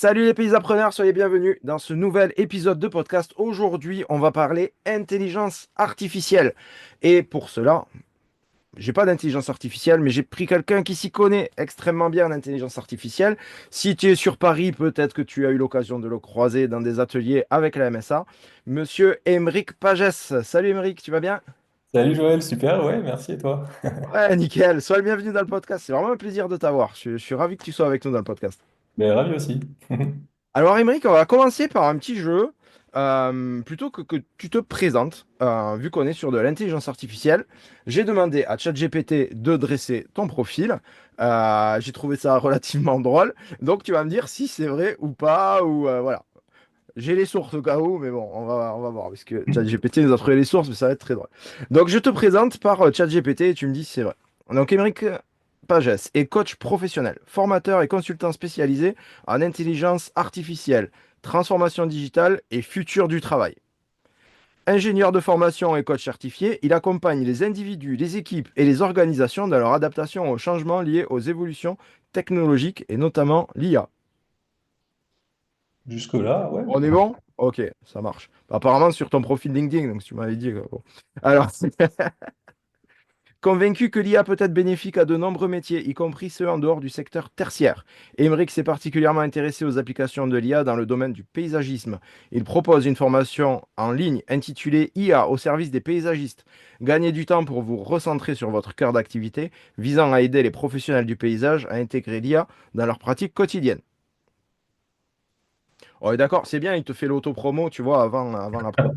Salut les pays appreneurs, soyez bienvenus dans ce nouvel épisode de podcast. Aujourd'hui, on va parler intelligence artificielle. Et pour cela, j'ai pas d'intelligence artificielle, mais j'ai pris quelqu'un qui s'y connaît extrêmement bien en intelligence artificielle. Si tu es sur Paris, peut-être que tu as eu l'occasion de le croiser dans des ateliers avec la MSA. Monsieur Émeric Pagès. Salut Émeric, tu vas bien? Salut Joël, super, ouais, merci et toi? Ouais, nickel. Sois le bienvenu dans le podcast. C'est vraiment un plaisir de t'avoir. Je suis ravi que tu sois avec nous dans le podcast. Ben, ravi aussi. Alors, Émeric, on va commencer par un petit jeu. Plutôt que tu te présentes, vu qu'on est sur de l'intelligence artificielle, j'ai demandé à ChatGPT de dresser ton profil. J'ai trouvé ça relativement drôle. Donc, tu vas me dire si c'est vrai ou pas, ou voilà. J'ai les sources au cas où, mais bon, on va voir, parce que ChatGPT nous a trouvé les sources, mais ça va être très drôle. Donc, je te présente par ChatGPT et tu me dis si c'est vrai. Donc, Émeric Pagès est coach professionnel, formateur et consultant spécialisé en intelligence artificielle, transformation digitale et futur du travail. Ingénieur de formation et coach certifié, il accompagne les individus, les équipes et les organisations dans leur adaptation aux changements liés aux évolutions technologiques et notamment l'IA. Jusque-là, ouais. On est bon? Ok, ça marche. Apparemment sur ton profil LinkedIn, donc tu m'avais dit que bon. Alors, convaincu que l'IA peut être bénéfique à de nombreux métiers, y compris ceux en dehors du secteur tertiaire. Émeric s'est particulièrement intéressé aux applications de l'IA dans le domaine du paysagisme. Il propose une formation en ligne intitulée IA au service des paysagistes. Gagnez du temps pour vous recentrer sur votre cœur d'activité, visant à aider les professionnels du paysage à intégrer l'IA dans leurs pratiques quotidiennes. Ouais, d'accord, c'est bien, il te fait l'auto-promo, tu vois, avant la promo.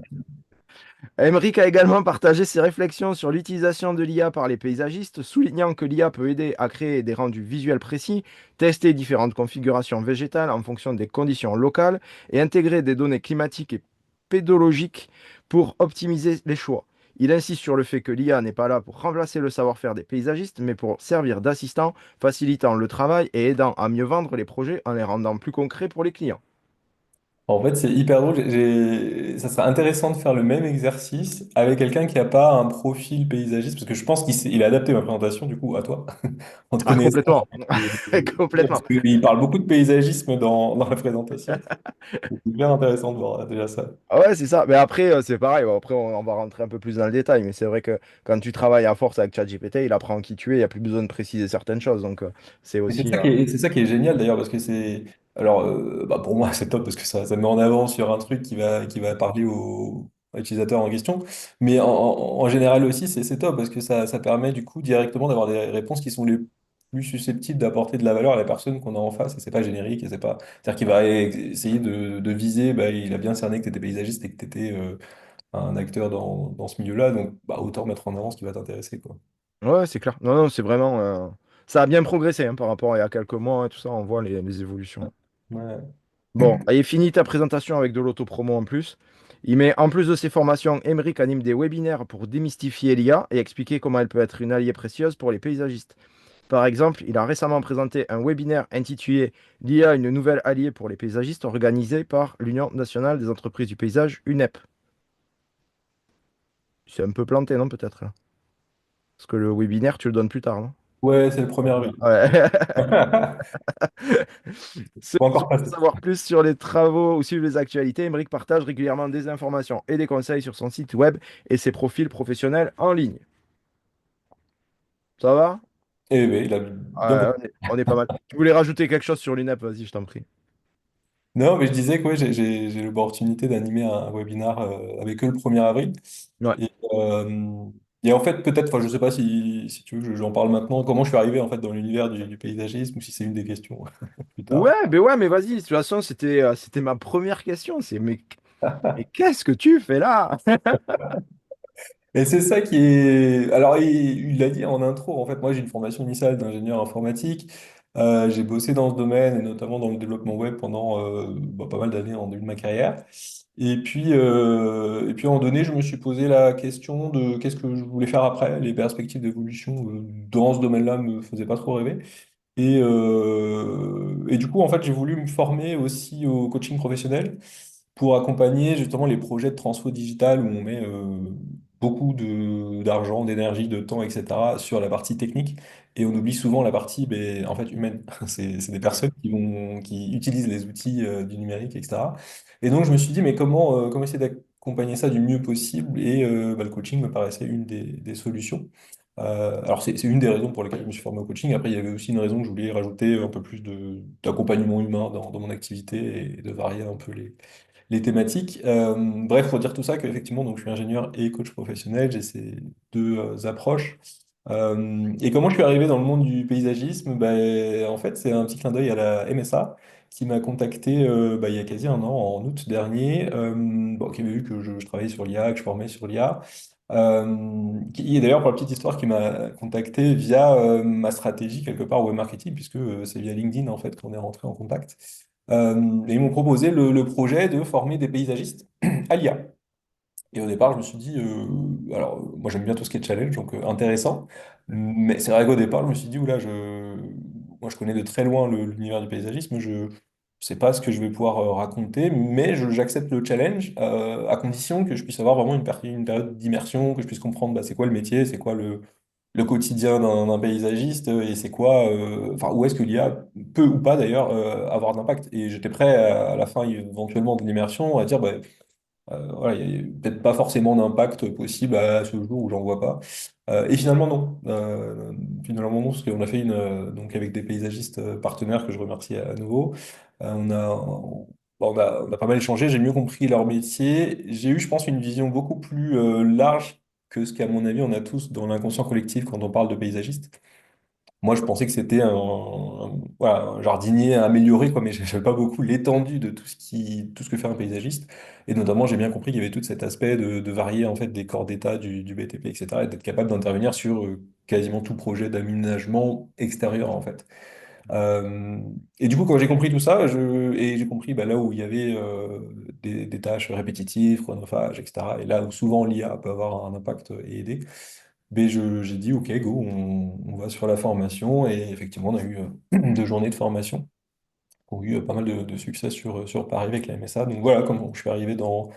Emeric a également partagé ses réflexions sur l'utilisation de l'IA par les paysagistes, soulignant que l'IA peut aider à créer des rendus visuels précis, tester différentes configurations végétales en fonction des conditions locales et intégrer des données climatiques et pédologiques pour optimiser les choix. Il insiste sur le fait que l'IA n'est pas là pour remplacer le savoir-faire des paysagistes, mais pour servir d'assistant, facilitant le travail et aidant à mieux vendre les projets en les rendant plus concrets pour les clients. En fait, c'est hyper drôle. Ça serait intéressant de faire le même exercice avec quelqu'un qui n'a pas un profil paysagiste, parce que je pense il a adapté ma présentation, du coup, à toi, en te Ah, connaissant. complètement. Et- Complètement. Parce qu'il parle beaucoup de paysagisme dans la présentation. C'est bien intéressant de voir déjà ça. Ah ouais, c'est ça. Mais après, c'est pareil. Bon, après, on va rentrer un peu plus dans le détail. Mais c'est vrai que quand tu travailles à force avec ChatGPT, il apprend qui tu es. Il n'y a plus besoin de préciser certaines choses. Donc, c'est Et c'est aussi. ça c'est ça qui est génial d'ailleurs, parce que c'est. Alors, bah, pour moi, c'est top parce que ça met en avant sur un truc qui va parler à l'utilisateur en question. Mais en général aussi, c'est top parce que ça permet du coup directement d'avoir des réponses qui sont les plus susceptibles d'apporter de la valeur à la personne qu'on a en face. Et c'est pas générique. Et c'est pas. C'est-à-dire qu'il va essayer de viser, bah, il a bien cerné que tu étais paysagiste et que tu étais un acteur dans ce milieu-là. Donc, bah, autant mettre en avant ce qui va t'intéresser, quoi. Ouais, c'est clair. Non, non, c'est vraiment. Ça a bien progressé hein, par rapport à il y a quelques mois et tout ça. On voit les évolutions. Ouais. Bon, et fini ta présentation avec de l'autopromo en plus. Il met en plus de ses formations, Emeric anime des webinaires pour démystifier l'IA et expliquer comment elle peut être une alliée précieuse pour les paysagistes. Par exemple, il a récemment présenté un webinaire intitulé L'IA, une nouvelle alliée pour les paysagistes, organisé par l'Union nationale des entreprises du paysage, UNEP. C'est un peu planté, non, peut-être là. Parce que le webinaire, tu le donnes plus tard, non? Ouais, c'est le 1er avril. Ouais. Ceux Pas qui encore souhaitent en passé. savoir plus sur les travaux ou suivre les actualités, Emeric partage régulièrement des informations et des conseils sur son site web et ses profils professionnels en ligne. Ça va? Eh bien, il a bien Ouais, fait. on est pas mal. Tu voulais rajouter quelque chose sur l'UNEP? Vas-y, je t'en prie. Non, mais je disais que ouais, j'ai l'opportunité d'animer un webinaire avec eux le 1er avril. Ouais. Et, euh, et en fait, peut-être, enfin, je sais pas si tu veux que j'en parle maintenant, comment je suis arrivé en fait dans l'univers du paysagisme, ou si c'est une des questions plus tard. Ouais, mais vas-y, de toute façon, c'était ma première question. Mais qu'est-ce que tu fais là? Et c'est ça qui est. Alors, il l'a dit en intro, en fait, moi j'ai une formation initiale d'ingénieur informatique. J'ai bossé dans ce domaine et notamment dans le développement web pendant bah, pas mal d'années en début de ma carrière. Et puis à un moment donné, je me suis posé la question de qu'est-ce que je voulais faire après. Les perspectives d'évolution dans ce domaine-là me faisaient pas trop rêver. Et du coup, en fait, j'ai voulu me former aussi au coaching professionnel pour accompagner justement les projets de transfo digital où on met beaucoup d'argent, d'énergie, de temps, etc. sur la partie technique et on oublie souvent la partie en fait, humaine. C'est des personnes qui utilisent les outils du numérique, etc. Et donc je me suis dit, mais comment essayer d'accompagner ça du mieux possible? Et le coaching me paraissait une des solutions. Alors c'est une des raisons pour lesquelles je me suis formé au coaching. Après, il y avait aussi une raison que je voulais rajouter un peu plus d'accompagnement humain dans mon activité et de varier un peu les thématiques. Bref, pour dire tout ça, qu'effectivement, donc, je suis ingénieur et coach professionnel, j'ai ces deux approches. Et comment je suis arrivé dans le monde du paysagisme? Ben, en fait, c'est un petit clin d'œil à la MSA qui m'a contacté il y a quasi un an, en août dernier, qui avait vu que je travaillais sur l'IA, que je formais sur l'IA. Et d'ailleurs, pour la petite histoire, qui m'a contacté via ma stratégie, quelque part, web marketing, puisque c'est via LinkedIn, en fait, qu'on est rentré en contact. Et ils m'ont proposé le projet de former des paysagistes à l'IA. Et au départ, je me suis dit, alors moi j'aime bien tout ce qui est challenge, donc intéressant. Mais c'est vrai qu'au départ, je me suis dit, oula, moi je connais de très loin l'univers du paysagisme, je ne sais pas ce que je vais pouvoir raconter, mais j'accepte le challenge à condition que je puisse avoir vraiment une période d'immersion, que je puisse comprendre c'est quoi le métier, c'est quoi le quotidien d'un paysagiste et c'est quoi, enfin, où est-ce que l'IA peut ou pas d'ailleurs avoir d'impact. Et j'étais prêt à la fin éventuellement de l'immersion à dire, voilà, il n'y a peut-être pas forcément d'impact possible à ce jour où j'en vois pas. Et finalement, non. Finalement, non, parce qu'on a fait donc avec des paysagistes partenaires que je remercie à nouveau. On a pas mal échangé, j'ai mieux compris leur métier. J'ai eu, je pense, une vision beaucoup plus large que ce qu'à mon avis, on a tous dans l'inconscient collectif quand on parle de paysagiste. Moi, je pensais que c'était voilà, un jardinier à améliorer, quoi, mais je ne savais pas beaucoup l'étendue de tout ce que fait un paysagiste. Et notamment, j'ai bien compris qu'il y avait tout cet aspect de varier en fait, des corps d'état du BTP, etc., et d'être capable d'intervenir sur quasiment tout projet d'aménagement extérieur, en fait. Euh, et du coup, quand j'ai compris tout ça, et j'ai compris là où il y avait des tâches répétitives, chronophages, etc., et là où souvent l'IA peut avoir un impact et aider, j'ai dit, OK, go, on va sur la formation. Et effectivement, on a eu 2 journées de formation qui ont eu pas mal de succès sur Paris avec la MSA. Donc voilà comment je suis arrivé dans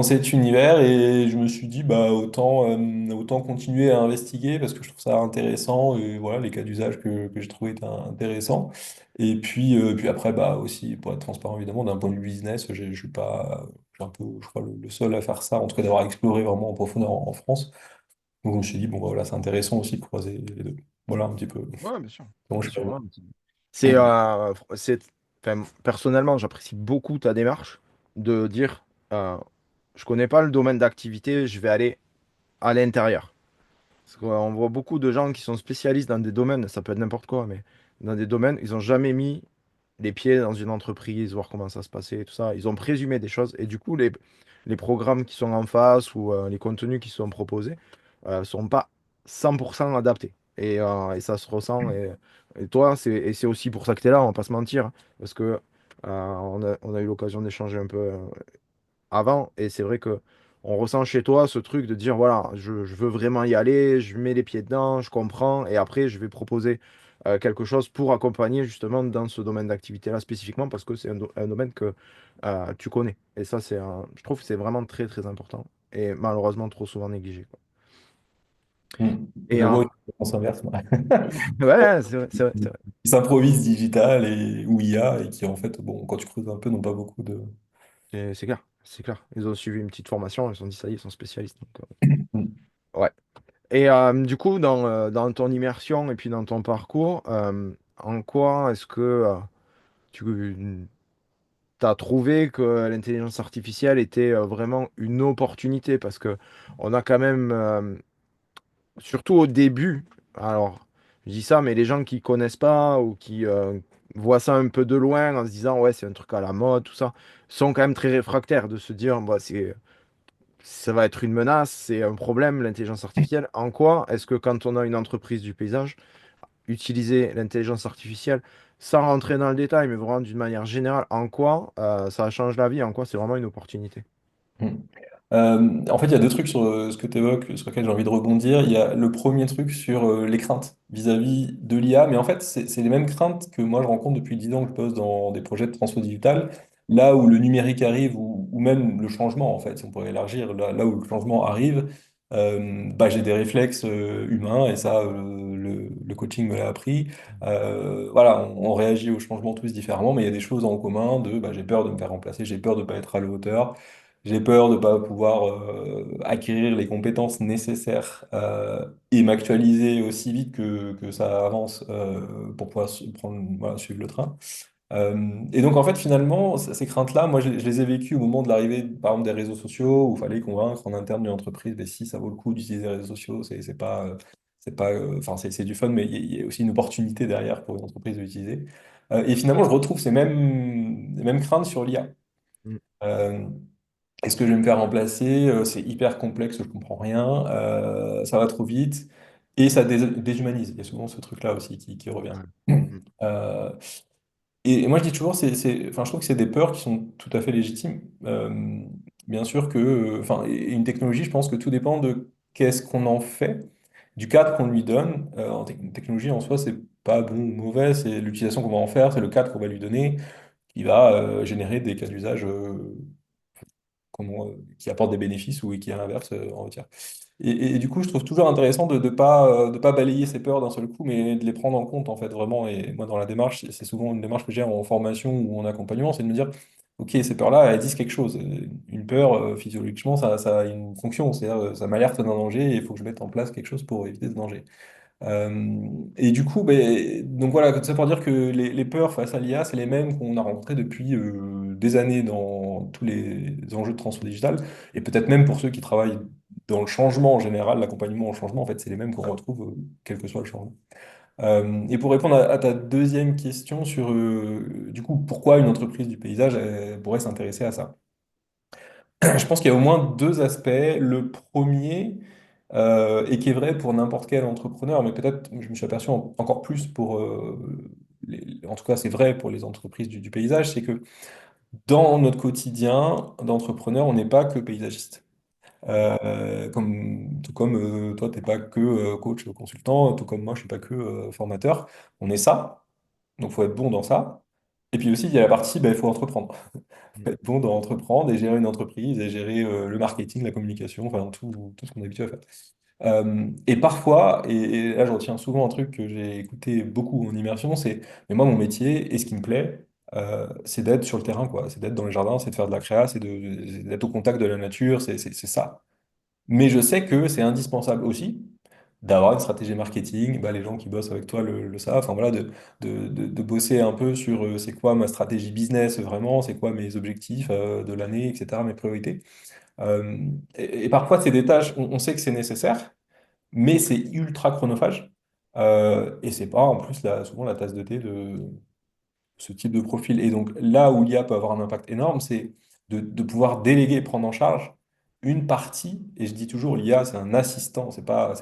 cet univers et je me suis dit, autant continuer à investiguer parce que je trouve ça intéressant et voilà, les cas d'usage que j'ai trouvé étaient intéressants. Et puis après, aussi, pour être transparent, évidemment, d'un point de vue business, je suis pas, je suis un peu, je crois, le seul à faire ça, en tout cas d'avoir exploré vraiment en profondeur en France. Donc je me suis dit, bon, voilà, c'est intéressant aussi de croiser les deux. Voilà un petit peu Ouais, bien sûr. comment je Bien suis sûr, arrivé. ouais. Enfin, personnellement, j'apprécie beaucoup ta démarche de dire, je connais pas le domaine d'activité, je vais aller à l'intérieur. Parce qu'on voit beaucoup de gens qui sont spécialistes dans des domaines, ça peut être n'importe quoi, mais dans des domaines, ils n'ont jamais mis les pieds dans une entreprise, voir comment ça se passait, et tout ça. Ils ont présumé des choses. Et du coup, les programmes qui sont en face ou les contenus qui sont proposés sont pas 100% adaptés. Et ça se ressent. Et toi, c'est aussi pour ça que tu es là, on va pas se mentir, hein. Parce que on a eu l'occasion d'échanger un peu avant. Et c'est vrai que on ressent chez toi ce truc de dire, voilà, je veux vraiment y aller, je mets les pieds dedans, je comprends, et après, je vais proposer quelque chose pour accompagner justement dans ce domaine d'activité-là spécifiquement, parce que c'est un domaine que tu connais. Et ça, je trouve que c'est vraiment très, très important. Et malheureusement, trop souvent négligé, quoi. Et Je vois une tendance inverse, moi. ouais, c'est vrai, c'est vrai, c'est vrai. Qui s'improvisent digital ou IA et qui en fait, bon, quand tu creuses un peu, n'ont pas beaucoup de. C'est clair, c'est clair. Ils ont suivi une petite formation, ils se sont dit, ça y est, ils sont spécialistes. Donc, ouais. Et du coup, dans ton immersion et puis dans ton parcours, en quoi est-ce que tu as trouvé que l'intelligence artificielle était vraiment une opportunité? Parce que on a quand même, surtout au début, alors je dis ça, mais les gens qui connaissent pas ou qui voient ça un peu de loin en se disant, ouais, c'est un truc à la mode, tout ça, sont quand même très réfractaires de se dire, bah, ça va être une menace, c'est un problème, l'intelligence artificielle. En quoi est-ce que quand on a une entreprise du paysage, utiliser l'intelligence artificielle sans rentrer dans le détail, mais vraiment d'une manière générale, en quoi ça change la vie, en quoi c'est vraiment une opportunité? Mm. En fait, il y a deux trucs sur ce que tu évoques, sur lesquels j'ai envie de rebondir. Il y a le premier truc sur les craintes vis-à-vis de l'IA, mais en fait, c'est les mêmes craintes que moi je rencontre depuis 10 ans que je pose dans des projets de transfo digital, là où le numérique arrive, ou même le changement, en fait, si on pourrait élargir, là où le changement arrive. bah, j'ai des réflexes humains et ça, le coaching me l'a appris. Voilà, on réagit aux changements tous différemment, mais il y a des choses en commun de bah, j'ai peur de me faire remplacer, j'ai peur de ne pas être à la hauteur, j'ai peur de ne pas pouvoir acquérir les compétences nécessaires et m'actualiser aussi vite que ça avance pour pouvoir voilà, suivre le train. Et donc, en fait, finalement, ces craintes-là, moi, je les ai vécues au moment de l'arrivée, par exemple, des réseaux sociaux, où il fallait convaincre en interne d'une entreprise, mais si ça vaut le coup d'utiliser les réseaux sociaux, c'est pas, enfin, c'est du fun, mais il y a aussi une opportunité derrière pour une entreprise de l'utiliser. Et finalement, je retrouve les mêmes craintes sur l'IA. Mm. Euh, Est-ce que je vais me faire remplacer? C'est hyper complexe, je comprends rien, ça va trop vite, et ça déshumanise. Il y a souvent ce truc-là aussi qui revient. Ouais. Mm. Euh, et moi, je dis toujours, enfin, je trouve que c'est des peurs qui sont tout à fait légitimes. Bien sûr que, enfin, et une technologie, je pense que tout dépend de qu'est-ce qu'on en fait, du cadre qu'on lui donne. Une technologie en soi, c'est pas bon ou mauvais, c'est l'utilisation qu'on va en faire, c'est le cadre qu'on va lui donner qui va générer des cas d'usage qui apportent des bénéfices ou qui, à l'inverse, en retire. Et du coup, je trouve toujours intéressant de pas balayer ces peurs d'un seul coup, mais de les prendre en compte, en fait, vraiment. Et moi, dans la démarche, c'est souvent une démarche que j'ai en formation ou en accompagnement, c'est de me dire, OK, ces peurs-là, elles disent quelque chose. Une peur, physiologiquement, ça a une fonction, c'est-à-dire, ça m'alerte d'un danger et il faut que je mette en place quelque chose pour éviter ce danger. Et du coup, ben, donc voilà, tout ça pour dire que les peurs face à l'IA, c'est les mêmes qu'on a rencontrées depuis des années dans tous les enjeux de transformation digitale, et peut-être même pour ceux qui travaillent dans le changement en général, l'accompagnement au changement, en fait, c'est les mêmes qu'on retrouve quel que soit le changement. Et pour répondre à ta deuxième question sur, du coup, pourquoi une entreprise du paysage pourrait s'intéresser à ça? Je pense qu'il y a au moins deux aspects. Le premier, et qui est vrai pour n'importe quel entrepreneur, mais peut-être je me suis aperçu encore plus pour, en tout cas c'est vrai pour les entreprises du paysage, c'est que dans notre quotidien d'entrepreneur, on n'est pas que paysagiste. Tout comme toi, t'es pas que coach consultant, tout comme moi, je suis pas que formateur. On est ça, donc faut être bon dans ça. Et puis aussi, il y a la partie, ben, il faut entreprendre. Mm. Faut être bon dans entreprendre et gérer une entreprise et gérer le marketing, la communication, enfin tout ce qu'on est habitué à faire. Et parfois, et là je retiens souvent un truc que j'ai écouté beaucoup en immersion, c'est, mais moi mon métier et ce qui me plaît, c'est d'être sur le terrain, quoi. C'est d'être dans les jardins, c'est de faire de la créa, c'est d'être au contact de la nature, c'est ça. Mais je sais que c'est indispensable aussi d'avoir une stratégie marketing, bah, les gens qui bossent avec toi le savent, enfin voilà, de bosser un peu sur c'est quoi ma stratégie business vraiment, c'est quoi mes objectifs de l'année, etc., mes priorités. Euh, et parfois, c'est des tâches, on sait que c'est nécessaire, mais c'est ultra chronophage. Et c'est pas en plus souvent la tasse de thé de ce type de profil. Et donc là où l'IA peut avoir un impact énorme, c'est de pouvoir déléguer et prendre en charge une partie. Et je dis toujours, l'IA, c'est un assistant. C'est pas,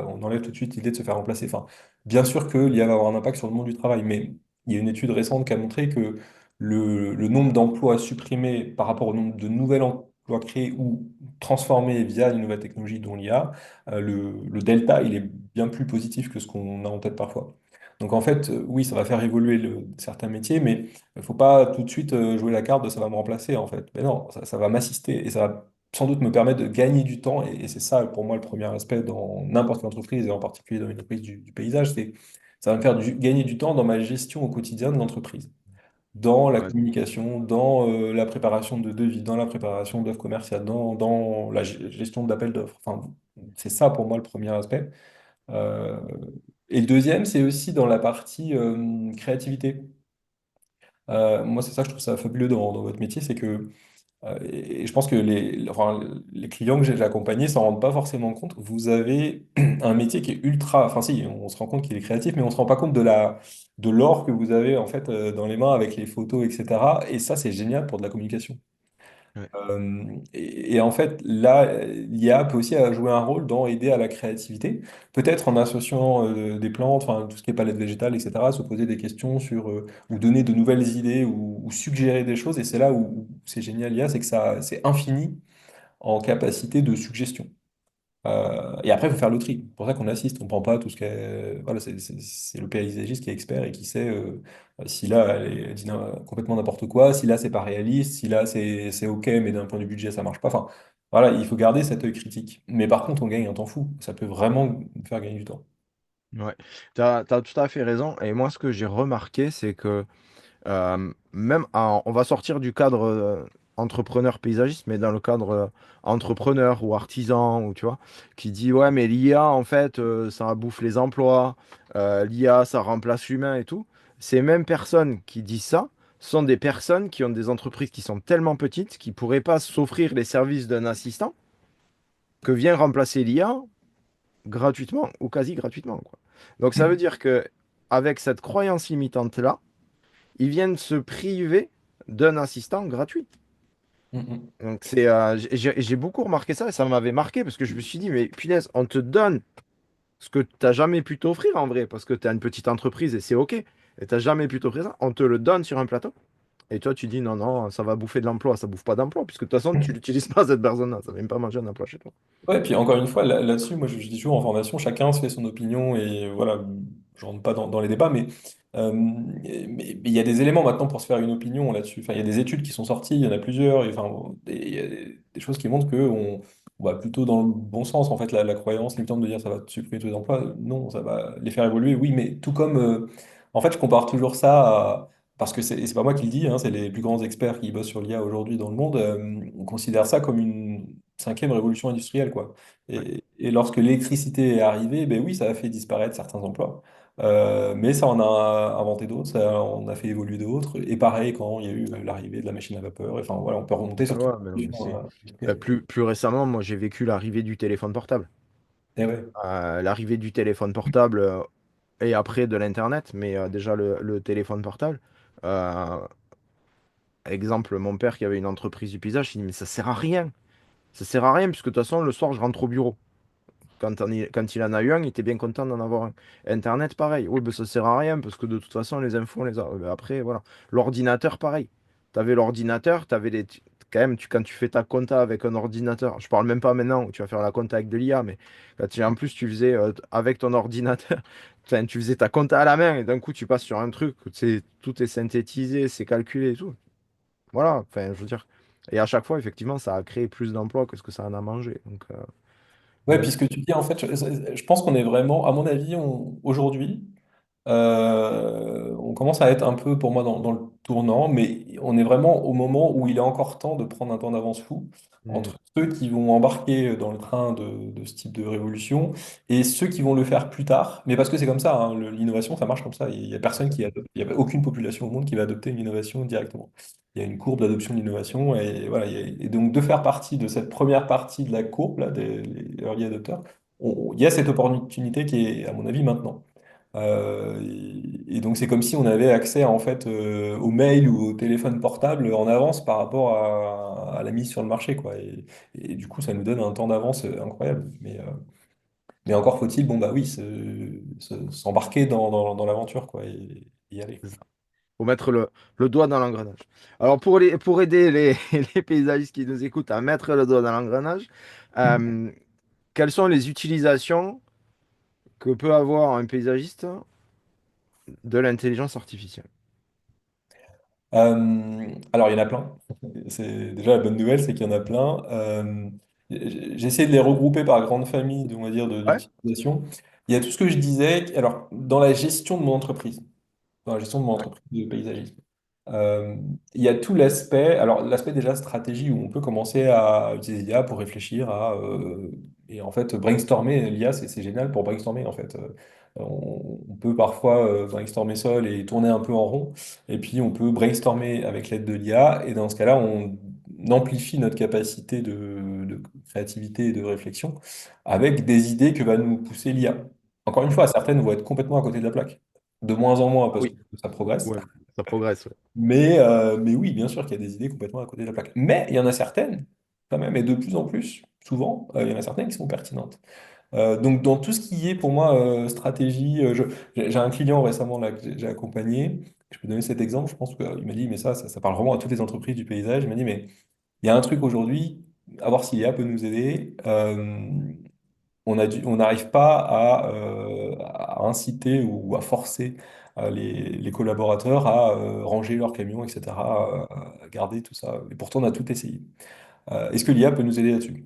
on enlève tout de suite l'idée de se faire remplacer. Enfin, bien sûr que l'IA va avoir un impact sur le monde du travail, mais il y a une étude récente qui a montré que le nombre d'emplois supprimés par rapport au nombre de nouveaux emplois créés ou transformés via une nouvelle technologie, dont l'IA, le delta, il est bien plus positif que ce qu'on a en tête parfois. Donc en fait, oui, ça va faire évoluer certains métiers, mais il ne faut pas tout de suite jouer la carte de ça va me remplacer en fait. Mais non, ça va m'assister et ça va sans doute me permettre de gagner du temps. Et c'est ça pour moi le premier aspect dans n'importe quelle entreprise et en particulier dans une entreprise du paysage, c'est ça va me faire gagner du temps dans ma gestion au quotidien de l'entreprise, dans la Ouais. communication, dans la préparation de devis, dans la préparation d'offres commerciales, dans la gestion de l'appel d'offres. Enfin, c'est ça pour moi le premier aspect. Euh, et le deuxième, c'est aussi dans la partie créativité. Moi, c'est ça que je trouve ça fabuleux dans votre métier, c'est que, et je pense que enfin, les clients que j'ai accompagnés s'en rendent pas forcément compte. Vous avez un métier qui est ultra, enfin si, on se rend compte qu'il est créatif, mais on se rend pas compte de l'or que vous avez en fait dans les mains avec les photos, etc. Et ça, c'est génial pour de la communication. Ouais. Et en fait, là, l'IA peut aussi jouer un rôle dans aider à la créativité, peut-être en associant des plantes, enfin tout ce qui est palette végétale, etc., se poser des questions sur, ou donner de nouvelles idées ou suggérer des choses. Et c'est là où c'est génial, l'IA, c'est que c'est infini en capacité de suggestion. Et après, il faut faire le tri. C'est pour ça qu'on assiste. On ne prend pas tout ce qui est. Voilà, c'est le paysagiste qui est expert et qui sait si là, elle dit complètement n'importe quoi, si là, c'est pas réaliste, si là, c'est OK, mais d'un point de vue budget, ça marche pas. Enfin, voilà, il faut garder cet œil critique. Mais par contre, on gagne un temps fou. Ça peut vraiment nous faire gagner du temps. Ouais, t'as tout à fait raison. Et moi, ce que j'ai remarqué, c'est que on va sortir du cadre entrepreneur paysagiste, mais dans le cadre entrepreneur ou artisan, ou tu vois, qui dit ouais, mais l'IA, en fait, ça bouffe les emplois, l'IA, ça remplace l'humain et tout. Ces mêmes personnes qui disent ça sont des personnes qui ont des entreprises qui sont tellement petites qu'ils pourraient pas s'offrir les services d'un assistant que vient remplacer l'IA gratuitement ou quasi gratuitement, quoi. Donc ça veut Mm, dire que avec cette croyance limitante-là, ils viennent se priver d'un assistant gratuit. mm, mm. Donc j'ai beaucoup remarqué ça et ça m'avait marqué parce que je me suis dit, mais punaise, on te donne ce que tu n'as jamais pu t'offrir en vrai, parce que tu as une petite entreprise et c'est OK. Et tu n'as jamais pu t'offrir ça. On te le donne sur un plateau. Et toi, tu dis, non, non, ça va bouffer de l'emploi. Ça bouffe pas d'emploi, puisque de toute façon, tu l'utilises pas, cette personne-là. Ça va même pas manger un emploi chez toi. Ouais, puis encore une fois, là-dessus, moi je dis toujours en formation, chacun se fait son opinion et voilà, je rentre pas dans les débats, mais il y a des éléments maintenant pour se faire une opinion là-dessus. Enfin, il y a des études qui sont sorties, il y en a plusieurs, et, enfin, il y a des choses qui montrent on va plutôt dans le bon sens. En fait, la croyance limitante de dire ça va te supprimer tous les emplois, non, ça va les faire évoluer, oui, mais tout comme, en fait, je compare toujours ça parce que c'est pas moi qui le dis, hein, c'est les plus grands experts qui bossent sur l'IA aujourd'hui dans le monde, on considère ça comme une cinquième révolution industrielle, quoi. Ouais. Et lorsque l'électricité est arrivée, ben oui, ça a fait disparaître certains emplois. Mais ça en a inventé d'autres, ça en a fait évoluer d'autres. Et pareil, quand il y a eu l'arrivée de la machine à vapeur, enfin voilà, on peut remonter Ah sur toute ouais, mais non, mais c'est. industrielle. Plus récemment, moi, j'ai vécu l'arrivée du téléphone portable. Et ouais. L'arrivée du téléphone portable et après de l'Internet, mais déjà le téléphone portable. euh, Exemple, mon père qui avait une entreprise du paysage, il dit, mais ça sert à rien. Ça sert à rien, puisque de toute façon, le soir, je rentre au bureau. Quand il en a eu un, il était bien content d'en avoir un. Internet, pareil. Oui, ben ça sert à rien, parce que de toute façon, les infos, on les a. Ben après, voilà. L'ordinateur, pareil. Tu avais l'ordinateur, tu avais quand même, quand tu fais ta compta avec un ordinateur, je parle même pas maintenant où tu vas faire la compta avec de l'IA, mais en plus, tu faisais avec ton ordinateur, enfin, tu faisais ta compta à la main, et d'un coup, tu passes sur un truc où tout est synthétisé, c'est calculé et tout. Voilà, enfin, je veux dire. Et à chaque fois, effectivement, ça a créé plus d'emplois que ce que ça en a mangé. Ouais, Donc, puisque tu dis, en fait, je pense qu'on est vraiment, à mon avis, aujourd'hui, on commence à être un peu, pour moi, dans le tournant, mais on est vraiment au moment où il est encore temps de prendre un temps d'avance fou hmm, entre ceux qui vont embarquer dans le train de ce type de révolution et ceux qui vont le faire plus tard. Mais parce que c'est comme ça, hein, l'innovation, ça marche comme ça. Il y a personne qui adopte, il y a aucune population au monde qui va adopter une innovation directement. Il y a une courbe d'adoption de l'innovation et voilà. Et donc de faire partie de cette première partie de la courbe là, des early adopters, il y a cette opportunité qui est, à mon avis, maintenant. Et donc c'est comme si on avait accès en fait au mail ou au téléphone portable en avance par rapport à la mise sur le marché quoi. Et du coup ça nous donne un temps d'avance incroyable. Mais encore faut-il bon bah oui s'embarquer dans l'aventure quoi et y aller. faut mettre le doigt dans l'engrenage. Alors, pour aider les paysagistes qui nous écoutent à mettre le doigt dans l'engrenage, euh, quelles sont les utilisations que peut avoir un paysagiste de l'intelligence artificielle? Alors il y en a plein. C'est déjà la bonne nouvelle c'est qu'il y en a plein. J'ai essayé de les regrouper par grande famille on va dire Ouais. d'utilisation. Il y a tout ce que je disais. Alors dans la gestion de mon entreprise. Dans la gestion de mon Ouais. entreprise de paysagisme. Euh, il y a tout l'aspect, alors l'aspect déjà stratégie où on peut commencer à utiliser l'IA pour réfléchir et en fait brainstormer. L'IA, c'est génial pour brainstormer en fait. On peut parfois brainstormer seul et tourner un peu en rond, et puis on peut brainstormer avec l'aide de l'IA, et dans ce cas-là, on amplifie notre capacité de créativité et de réflexion avec des idées que va nous pousser l'IA. Encore une fois, certaines vont être complètement à côté de la plaque. De moins en moins Ah parce que oui, ça progresse. ouais, ça progresse. Ouais. Mais oui, bien sûr qu'il y a des idées complètement à côté de la plaque. Mais il y en a certaines, quand même, et de plus en plus, souvent, il y en a certaines qui sont pertinentes. Donc, dans tout ce qui est pour moi stratégie, j'ai un client récemment là, que j'ai accompagné. Je peux donner cet exemple. Je pense qu'il m'a dit, mais ça parle vraiment à toutes les entreprises du paysage. Il m'a dit, mais il y a un truc aujourd'hui, à voir si l'IA peut nous aider. On n'arrive pas à inciter ou à forcer les collaborateurs à ranger leurs camions, etc., à garder tout ça. Et pourtant, on a tout essayé. Est-ce que l'IA peut nous aider là-dessus?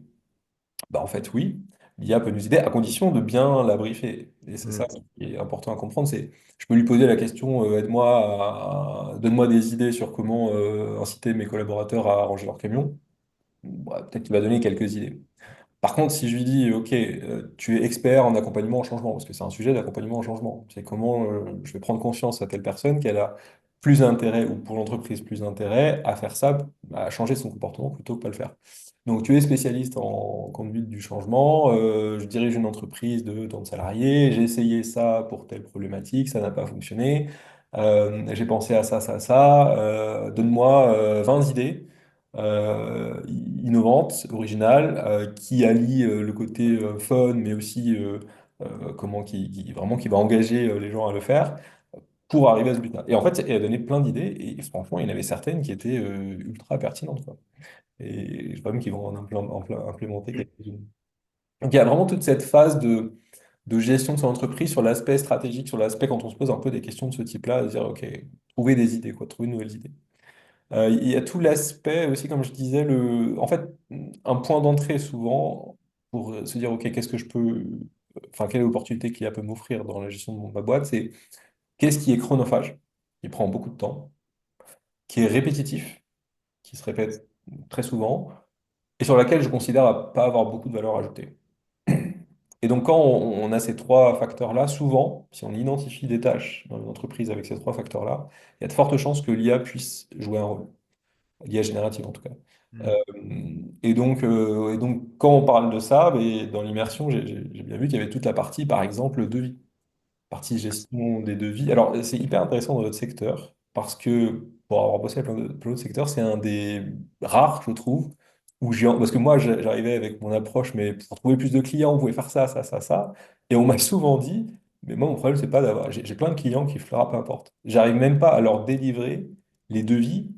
Bah, en fait, oui, l'IA peut nous aider à condition de bien la briefer. Et c'est Hmm. ça qui est important à comprendre, c'est je peux lui poser la question, donne-moi des idées sur comment inciter mes collaborateurs à ranger leur camion. Bah, peut-être qu'il va donner quelques idées. Par contre, si je lui dis, OK, tu es expert en accompagnement au changement, parce que c'est un sujet d'accompagnement au changement, c'est comment je vais prendre confiance à telle personne qu'elle a plus intérêt, ou pour l'entreprise plus intérêt, à faire ça, à changer son comportement plutôt que pas le faire. Donc, tu es spécialiste en conduite du changement, je dirige une entreprise de tant de salariés, j'ai essayé ça pour telle problématique, ça n'a pas fonctionné, j'ai pensé à ça, ça, ça, donne-moi 20 idées innovante, originale, qui allie le côté fun, mais aussi vraiment qui va engager les gens à le faire pour arriver à ce but-là. Et en fait, elle a donné plein d'idées et franchement, il y en avait certaines qui étaient ultra pertinentes, quoi. Et je vois même qu'ils vont implémenter quelques-unes. Donc il y a vraiment toute cette phase de gestion de son entreprise sur l'aspect stratégique, sur l'aspect quand on se pose un peu des questions de ce type-là, de dire, OK, trouver des idées, quoi, trouver de nouvelles idées. Il y a tout l'aspect aussi, comme je disais, en fait, un point d'entrée souvent pour se dire, OK, qu'est-ce que je peux, enfin, quelle opportunité qu'il y a peut m'offrir dans la gestion de ma boîte, c'est qu'est-ce qui est chronophage, qui prend beaucoup de temps, qui est répétitif, qui se répète très souvent, et sur laquelle je considère à pas avoir beaucoup de valeur ajoutée. Et donc, quand on a ces trois facteurs-là, souvent, si on identifie des tâches dans une entreprise avec ces trois facteurs-là, il y a de fortes chances que l'IA puisse jouer un rôle. L'IA générative en tout cas. Hmm. Euh, et donc, quand on parle de ça, mais dans l'immersion, j'ai bien vu qu'il y avait toute la partie, par exemple, devis, partie gestion des devis. Alors, c'est hyper intéressant dans notre secteur, parce que pour avoir bossé à plein d'autres secteurs, c'est un des rares, je trouve, parce que moi, j'arrivais avec mon approche, mais pour trouver plus de clients, vous pouvez faire ça, ça, ça, ça. Et on m'a souvent dit, mais moi, mon problème, c'est pas d'avoir. J'ai plein de clients qui frappent peu importe. J'arrive même pas à leur délivrer les devis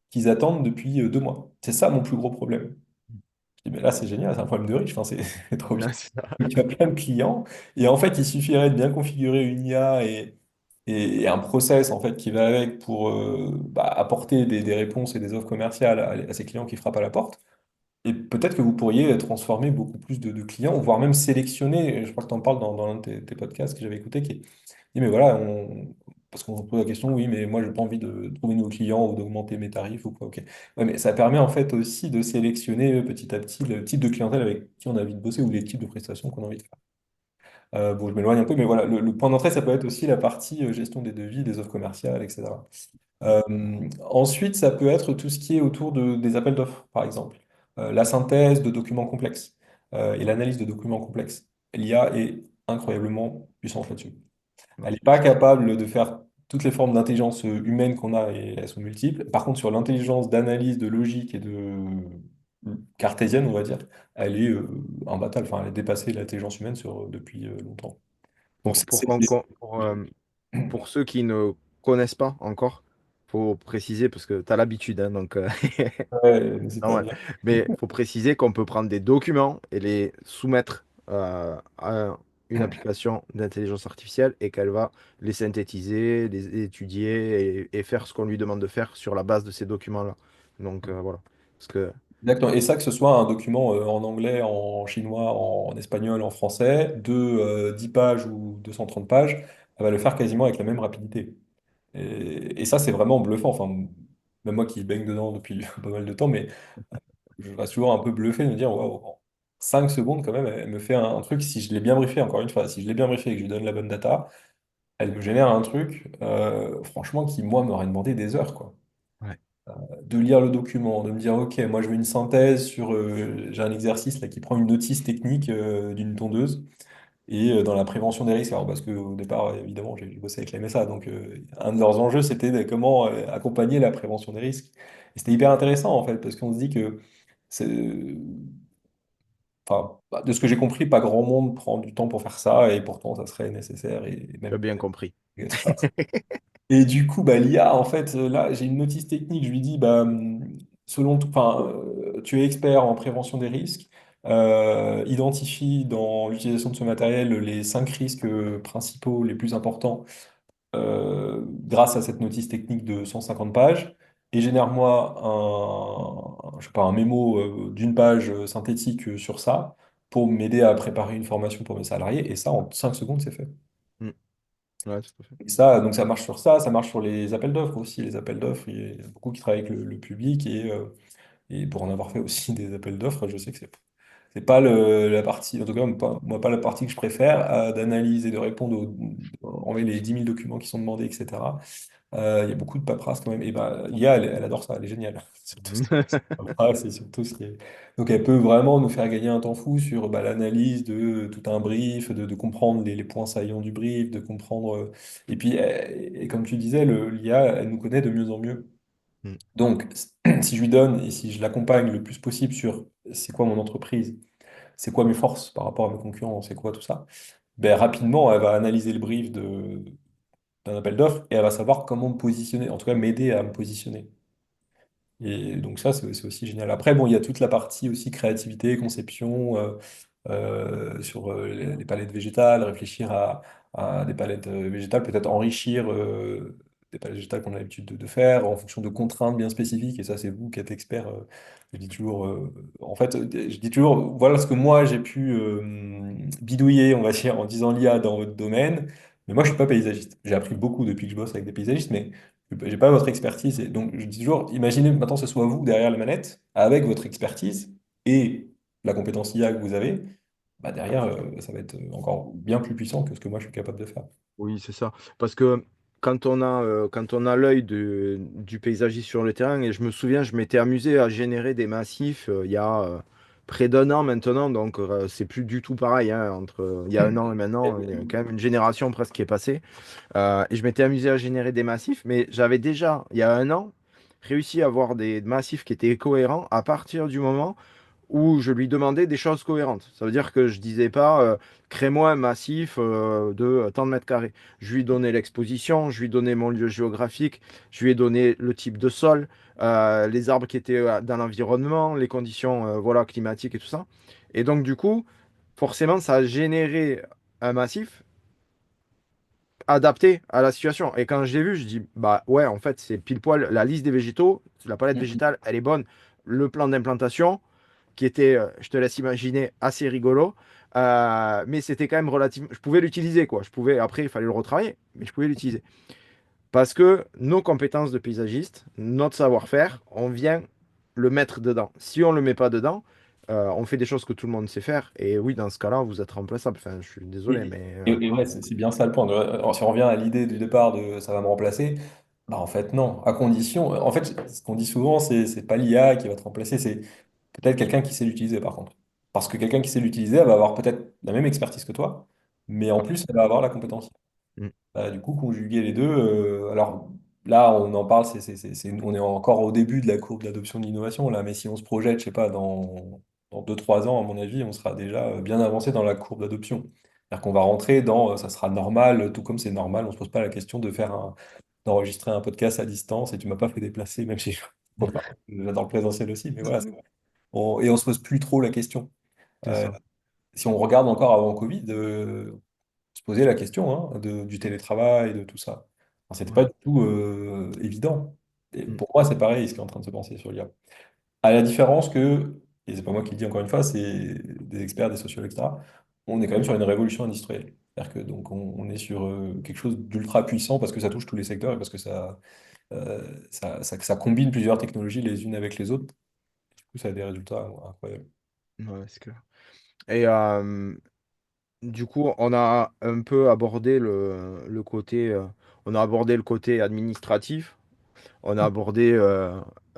qu'ils attendent depuis 2 mois. C'est ça mon plus gros problème. Je dis, mais là, c'est génial, c'est un problème de riche, enfin, c'est c'est trop bien. Ouais, c'est ça. Il y a plein de clients, et en fait, il suffirait de bien configurer une IA et un process en fait, qui va avec pour apporter des réponses et des offres commerciales à ces clients qui frappent à la porte. Et peut-être que vous pourriez transformer beaucoup plus de clients, voire même sélectionner, je crois que tu en parles dans l'un de tes podcasts que j'avais écouté, qui dit, mais voilà, parce qu'on se pose la question, oui, mais moi, j'ai pas envie de trouver de nouveaux clients ou d'augmenter mes tarifs ou quoi, ok. Ouais, mais ça permet en fait aussi de sélectionner petit à petit le type de clientèle avec qui on a envie de bosser ou les types de prestations qu'on a envie de faire. Bon, je m'éloigne un peu, mais voilà, le point d'entrée, ça peut être aussi la partie gestion des devis, des offres commerciales, etc. Euh, Ensuite, ça peut être tout ce qui est autour des appels d'offres, par exemple. La synthèse de documents complexes et l'analyse de documents complexes. L'IA est incroyablement puissante là-dessus. Ouais. Elle n'est pas capable de faire toutes les formes d'intelligence humaine qu'on a et elles sont multiples. Par contre, sur l'intelligence d'analyse, de logique et de cartésienne, on va dire, elle est imbattable. Enfin, elle a dépassé l'intelligence humaine depuis longtemps. Donc, Pour, pour, qu'on- qu'on- pour ceux qui ne connaissent pas encore, faut préciser, parce que tu as l'habitude, hein, donc ouais, n'hésite pas à normal. dire. Mais il faut préciser qu'on peut prendre des documents et les soumettre à une application d'intelligence artificielle et qu'elle va les synthétiser, les étudier et faire ce qu'on lui demande de faire sur la base de ces documents-là. Donc voilà. Parce que Exactement. Et ça, que ce soit un document en anglais, en chinois, en espagnol, en français, de 10 pages ou 230 pages, elle va le faire quasiment avec la même rapidité. Et ça, c'est vraiment bluffant. Enfin, même moi qui baigne dedans depuis pas mal de temps, mais je reste toujours un peu bluffé de me dire, waouh, en 5 secondes quand même, elle me fait un truc, si je l'ai bien briefé, encore une fois, si je l'ai bien briefé et que je lui donne la bonne data, elle me génère un truc, franchement, qui, moi, m'aurait demandé des heures, quoi. ouais, De lire le document, de me dire, OK, moi je veux une synthèse sur, j'ai un exercice là qui prend une notice technique d'une tondeuse et dans la prévention des risques, alors parce qu'au départ, évidemment, j'ai bossé avec la MSA, donc un de leurs enjeux, c'était de comment accompagner la prévention des risques. Et c'était hyper intéressant en fait, parce qu'on se dit que, c'est- enfin, de ce que j'ai compris, pas grand monde prend du temps pour faire ça, et pourtant ça serait nécessaire et tu as même bien compris. et du coup, bah, l'IA, en fait, là, j'ai une notice technique. Je lui dis, bah, selon tout, enfin, tu es expert en prévention des risques. Identifie dans l'utilisation de ce matériel les 5 risques principaux les plus importants grâce à cette notice technique de 150 pages. Et génère-moi je sais pas, un mémo d'une page synthétique sur ça pour m'aider à préparer une formation pour mes salariés. Et ça, en 5 secondes, c'est fait. Mm. Ouais, tout à fait. Et ça, donc ça marche sur ça marche sur les appels d'offres aussi. Les appels d'offres, il y a beaucoup qui travaillent avec le public et pour en avoir fait aussi des appels d'offres, je sais que c'est pas la partie, en tout cas, moi, pas la partie que je préfère, d'analyse et de répondre envoyer les 10 000 documents qui sont demandés, etc. Il y a beaucoup de paperasse quand même. Et ben, l'IA, elle adore ça, elle est géniale. Surtout ce qui est paperasse et surtout ce qui est... Donc, elle peut vraiment nous faire gagner un temps fou sur bah, l'analyse de tout un brief, de comprendre les points saillants du brief, de comprendre. Et puis, et comme tu disais, l'IA, elle nous connaît de mieux en mieux. Mm. Donc, si je lui donne et si je l'accompagne le plus possible sur c'est quoi mon entreprise, c'est quoi mes forces par rapport à mes concurrents, c'est quoi tout ça, ben, rapidement, elle va analyser le brief d'un appel d'offres et elle va savoir comment me positionner, en tout cas m'aider à me positionner. Et donc ça, c'est aussi génial. Après, bon, il y a toute la partie aussi créativité, conception sur les palettes végétales, réfléchir à des palettes végétales, peut-être enrichir des palettes végétales qu'on a l'habitude de faire en fonction de contraintes bien spécifiques. Et ça, c'est vous qui êtes expert. Je dis toujours, en fait, je dis toujours, voilà ce que moi j'ai pu bidouiller, on va dire, en disant l'IA dans votre domaine. Mais moi, je suis pas paysagiste. J'ai appris beaucoup depuis que je bosse avec des paysagistes, mais j'ai pas votre expertise. Et donc, je dis toujours, imaginez maintenant que ce soit vous derrière la manette, avec votre expertise et la compétence IA que vous avez, bah derrière, ça va être encore bien plus puissant que ce que moi je suis capable de faire. Oui, c'est ça. Parce que quand on a l'œil du paysagiste sur le terrain, et je me souviens, je m'étais amusé à générer des massifs il y a près d'un an maintenant, donc c'est plus du tout pareil, hein, entre il y a un an et maintenant, il y a quand même une génération presque qui est passée. Et je m'étais amusé à générer des massifs, mais j'avais déjà, il y a un an, réussi à avoir des massifs qui étaient cohérents à partir du moment où je lui demandais des choses cohérentes. Ça veut dire que je disais pas crée-moi un massif de tant de mètres carrés. Je lui donnais l'exposition, je lui donnais mon lieu géographique, je lui ai donné le type de sol, les arbres qui étaient dans l'environnement, les conditions voilà, climatiques et tout ça. Et donc du coup, forcément, ça a généré un massif adapté à la situation. Et quand j'ai vu, je dis, bah ouais, en fait, c'est pile poil la liste des végétaux, la palette Mhm. végétale, elle est bonne. Le plan d'implantation, qui était, je te laisse imaginer, assez rigolo. Mais c'était quand même relativement. Je pouvais l'utiliser, quoi. Je pouvais, après, il fallait le retravailler, mais je pouvais l'utiliser. Parce que nos compétences de paysagiste, notre savoir-faire, on vient le mettre dedans. Si on ne le met pas dedans, on fait des choses que tout le monde sait faire. Et oui, dans ce cas-là, vous êtes remplaçable. Enfin, je suis désolé, Et, mais. et ouais, c'est bien ça le point. Alors, si on revient à l'idée du départ de ça va me remplacer, bah en fait non. À condition, en fait, ce qu'on dit souvent, c'est pas l'IA qui va te remplacer, c'est peut-être quelqu'un qui sait l'utiliser par contre. Parce que quelqu'un qui sait l'utiliser, elle va avoir peut-être la même expertise que toi, mais en plus, elle va avoir la compétence. Mm. Du coup, conjuguer les deux, alors là, on en parle, on est encore au début de la courbe d'adoption de l'innovation, là, mais si on se projette, je sais pas, dans 2-3 ans, à mon avis, on sera déjà bien avancé dans la courbe d'adoption. C'est-à-dire qu'on va rentrer dans, ça sera normal, tout comme c'est normal, on ne se pose pas la question d'enregistrer un podcast à distance, et tu m'as pas fait déplacer, même si j'adore le présentiel aussi, mais voilà. Et on se pose plus trop la question. C'est Euh, ça. si on regarde encore avant Covid, se poser la question hein, du télétravail, de tout ça. Enfin, c'était Ouais. pas du tout évident. Et Mm. pour moi, c'est pareil ce qui est en train de se penser sur l'IA. À la différence que, et c'est pas moi qui le dis encore une fois, c'est des experts, des sociologues, etc., on est quand même sur une révolution industrielle. C'est-à-dire que donc on est sur quelque chose d'ultra puissant parce que ça touche tous les secteurs et parce que ça combine plusieurs technologies les unes avec les autres. Du coup, ça a des résultats incroyables. Ouais, c'est clair. Et du coup, on a un peu abordé le côté, on a abordé le côté administratif, on a abordé,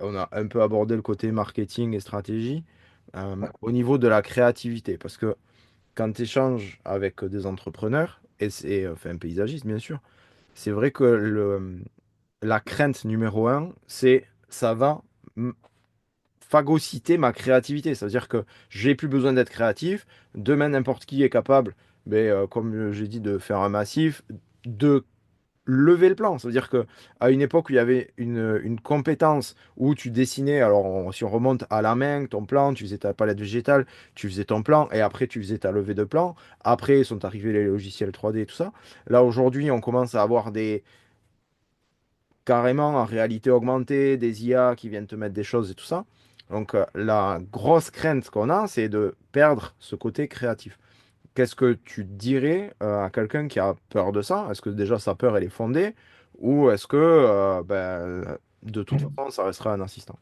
on a un peu abordé le côté marketing et stratégie, Ouais. au niveau de la créativité, parce que quand tu échanges avec des entrepreneurs, et c'est, enfin, paysagistes bien sûr, c'est vrai que la crainte numéro un, c'est ça va phagocyter ma créativité. C'est-à-dire que j'ai plus besoin d'être créatif. Demain, n'importe qui est capable, ben, comme j'ai dit, de faire un massif, de lever le plan. C'est-à-dire que à une époque où il y avait une compétence où tu dessinais, alors si on remonte à la main, ton plan, tu faisais ta palette végétale, tu faisais ton plan, et après tu faisais ta levée de plan. Après sont arrivés les logiciels 3D et tout ça. Là aujourd'hui, on commence à avoir des carrément en réalité augmentée, des IA qui viennent te mettre des choses et tout ça. Donc, la grosse crainte qu'on a, c'est de perdre ce côté créatif. Qu'est-ce que tu dirais à quelqu'un qui a peur de ça? Est-ce que déjà sa peur, elle est fondée? Ou est-ce que ben, de toute façon, ça restera un assistant?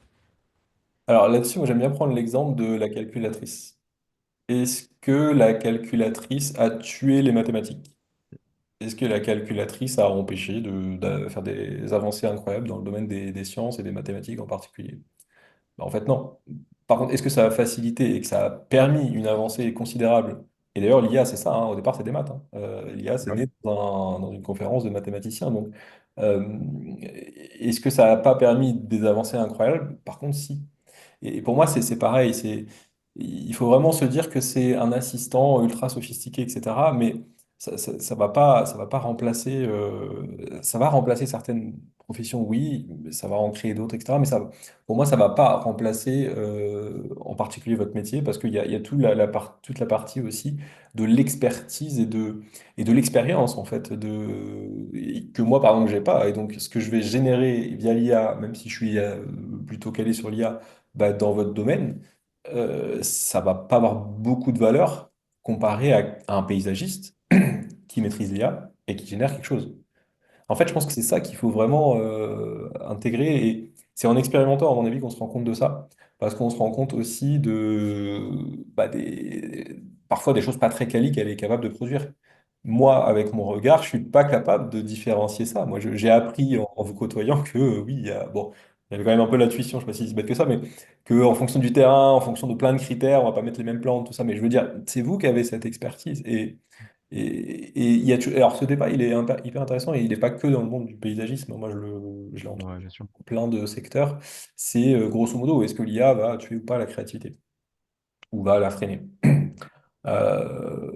Alors là-dessus, moi j'aime bien prendre l'exemple de la calculatrice. Est-ce que la calculatrice a tué les mathématiques? Est-ce que la calculatrice a empêché de faire des avancées incroyables dans le domaine des sciences et des mathématiques en particulier? Bah, en fait, non. Par contre, est-ce que ça a facilité et que ça a permis une avancée considérable? Et d'ailleurs, l'IA, c'est ça, hein, au départ, c'est des maths, hein. L'IA, c'est Ouais. né dans une conférence de mathématiciens. Donc, euh, est-ce que ça n'a pas permis des avancées incroyables? Par contre, si. Et pour moi, c'est pareil. Il faut vraiment se dire que c'est un assistant ultra sophistiqué, etc. Mais ça va pas remplacer. Ça va remplacer certaines professions, oui. Mais ça va en créer d'autres, etc. Mais ça, pour moi, ça va pas remplacer en particulier votre métier parce qu'il y a toute la partie aussi de l'expertise et de l'expérience, en fait, et que moi, par exemple, j'ai pas. Et donc, ce que je vais générer via l'IA, même si je suis plutôt calé sur l'IA, bah, dans votre domaine, ça va pas avoir beaucoup de valeur comparé à un paysagiste qui maîtrise l'IA et qui génère quelque chose. En fait, je pense que c'est ça qu'il faut vraiment intégrer et c'est en expérimentant, à mon avis, qu'on se rend compte de ça, parce qu'on se rend compte aussi parfois des choses pas très quali qu'elle est capable de produire. Moi, avec mon regard, je suis pas capable de différencier ça. Moi, j'ai appris en vous côtoyant que oui, bon, il y avait quand même un peu l'intuition, je sais pas si c'est bête que ça, mais que en fonction du terrain, en fonction de plein de critères, on va pas mettre les mêmes plantes, tout ça. Mais je veux dire, c'est vous qui avez cette expertise et il y a, alors ce débat, il est hyper intéressant et il n'est pas que dans le monde du paysagisme. Moi, je l'ai entendu Ouais, bien sûr. dans plein de secteurs. C'est grosso modo, est-ce que l'IA va tuer ou pas la créativité ou va la freiner? Euh,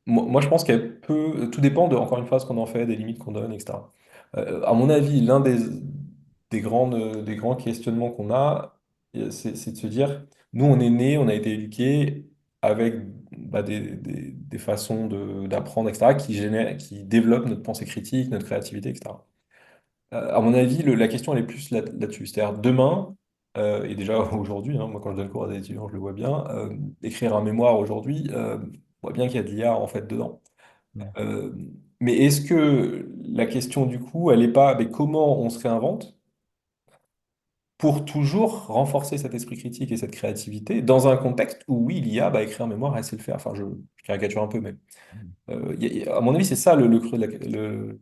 moi, je pense qu'elle peut. Tout dépend de, encore une fois, ce qu'on en fait, des limites qu'on donne, etc. À mon avis, l'un des grands questionnements qu'on a, c'est de se dire, nous, on est nés, on a été éduqués avec des façons d'apprendre, etc., qui développent notre pensée critique, notre créativité, etc. À mon avis, la question, elle est plus là-dessus. C'est-à-dire, demain, et déjà aujourd'hui, hein, moi, quand je donne cours à des étudiants, je le vois bien, écrire un mémoire aujourd'hui, on voit bien qu'il y a de l'IA, en fait, dedans. Mm. Euh, mais est-ce que la question, du coup, elle n'est pas, mais comment on se réinvente pour toujours renforcer cet esprit critique et cette créativité dans un contexte où, oui, l'IA, bah, écrire un mémoire, elle sait le faire. Enfin, je caricature un peu, mais à mon avis, c'est ça le creux de le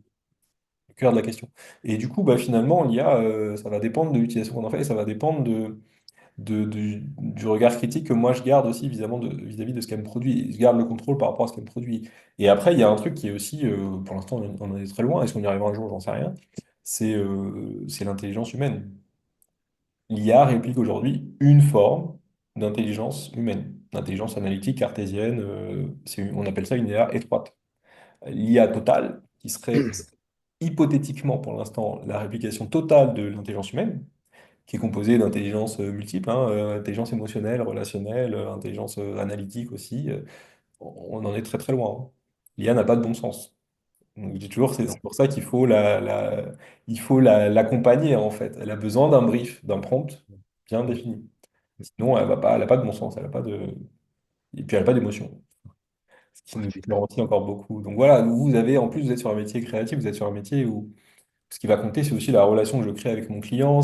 cœur de la question. Et du coup, bah, finalement, l'IA, ça va dépendre de l'utilisation qu'on en fait et ça va dépendre du regard critique que moi je garde aussi vis-à-vis de ce qu'elle me produit. Je garde le contrôle par rapport à ce qu'elle me produit. Et après, il y a un truc qui est aussi, pour l'instant, on en est très loin. Est-ce qu'on y arrivera un jour? J'en sais rien. C'est l'intelligence humaine. L'IA réplique aujourd'hui une forme d'intelligence humaine, d'intelligence analytique cartésienne. On appelle ça une IA étroite. L'IA totale, qui serait hypothétiquement pour l'instant la réplication totale de l'intelligence humaine, qui est composée d'intelligence multiples, hein, intelligence émotionnelle, relationnelle, intelligence analytique aussi. On en est très très loin, hein. L'IA n'a pas de bon sens. Donc, je dis toujours, c'est pour ça qu'il faut l'accompagner en fait. Elle a besoin d'un brief, d'un prompt bien défini. Sinon, elle n'a pas de bon sens, elle a pas de... et puis elle n'a pas d'émotion, ce qui Ouais, nous c'est clair. différencie encore beaucoup. Donc voilà, vous avez, en plus, vous êtes sur un métier créatif, vous êtes sur un métier où ce qui va compter, c'est aussi la relation que je crée avec mon client.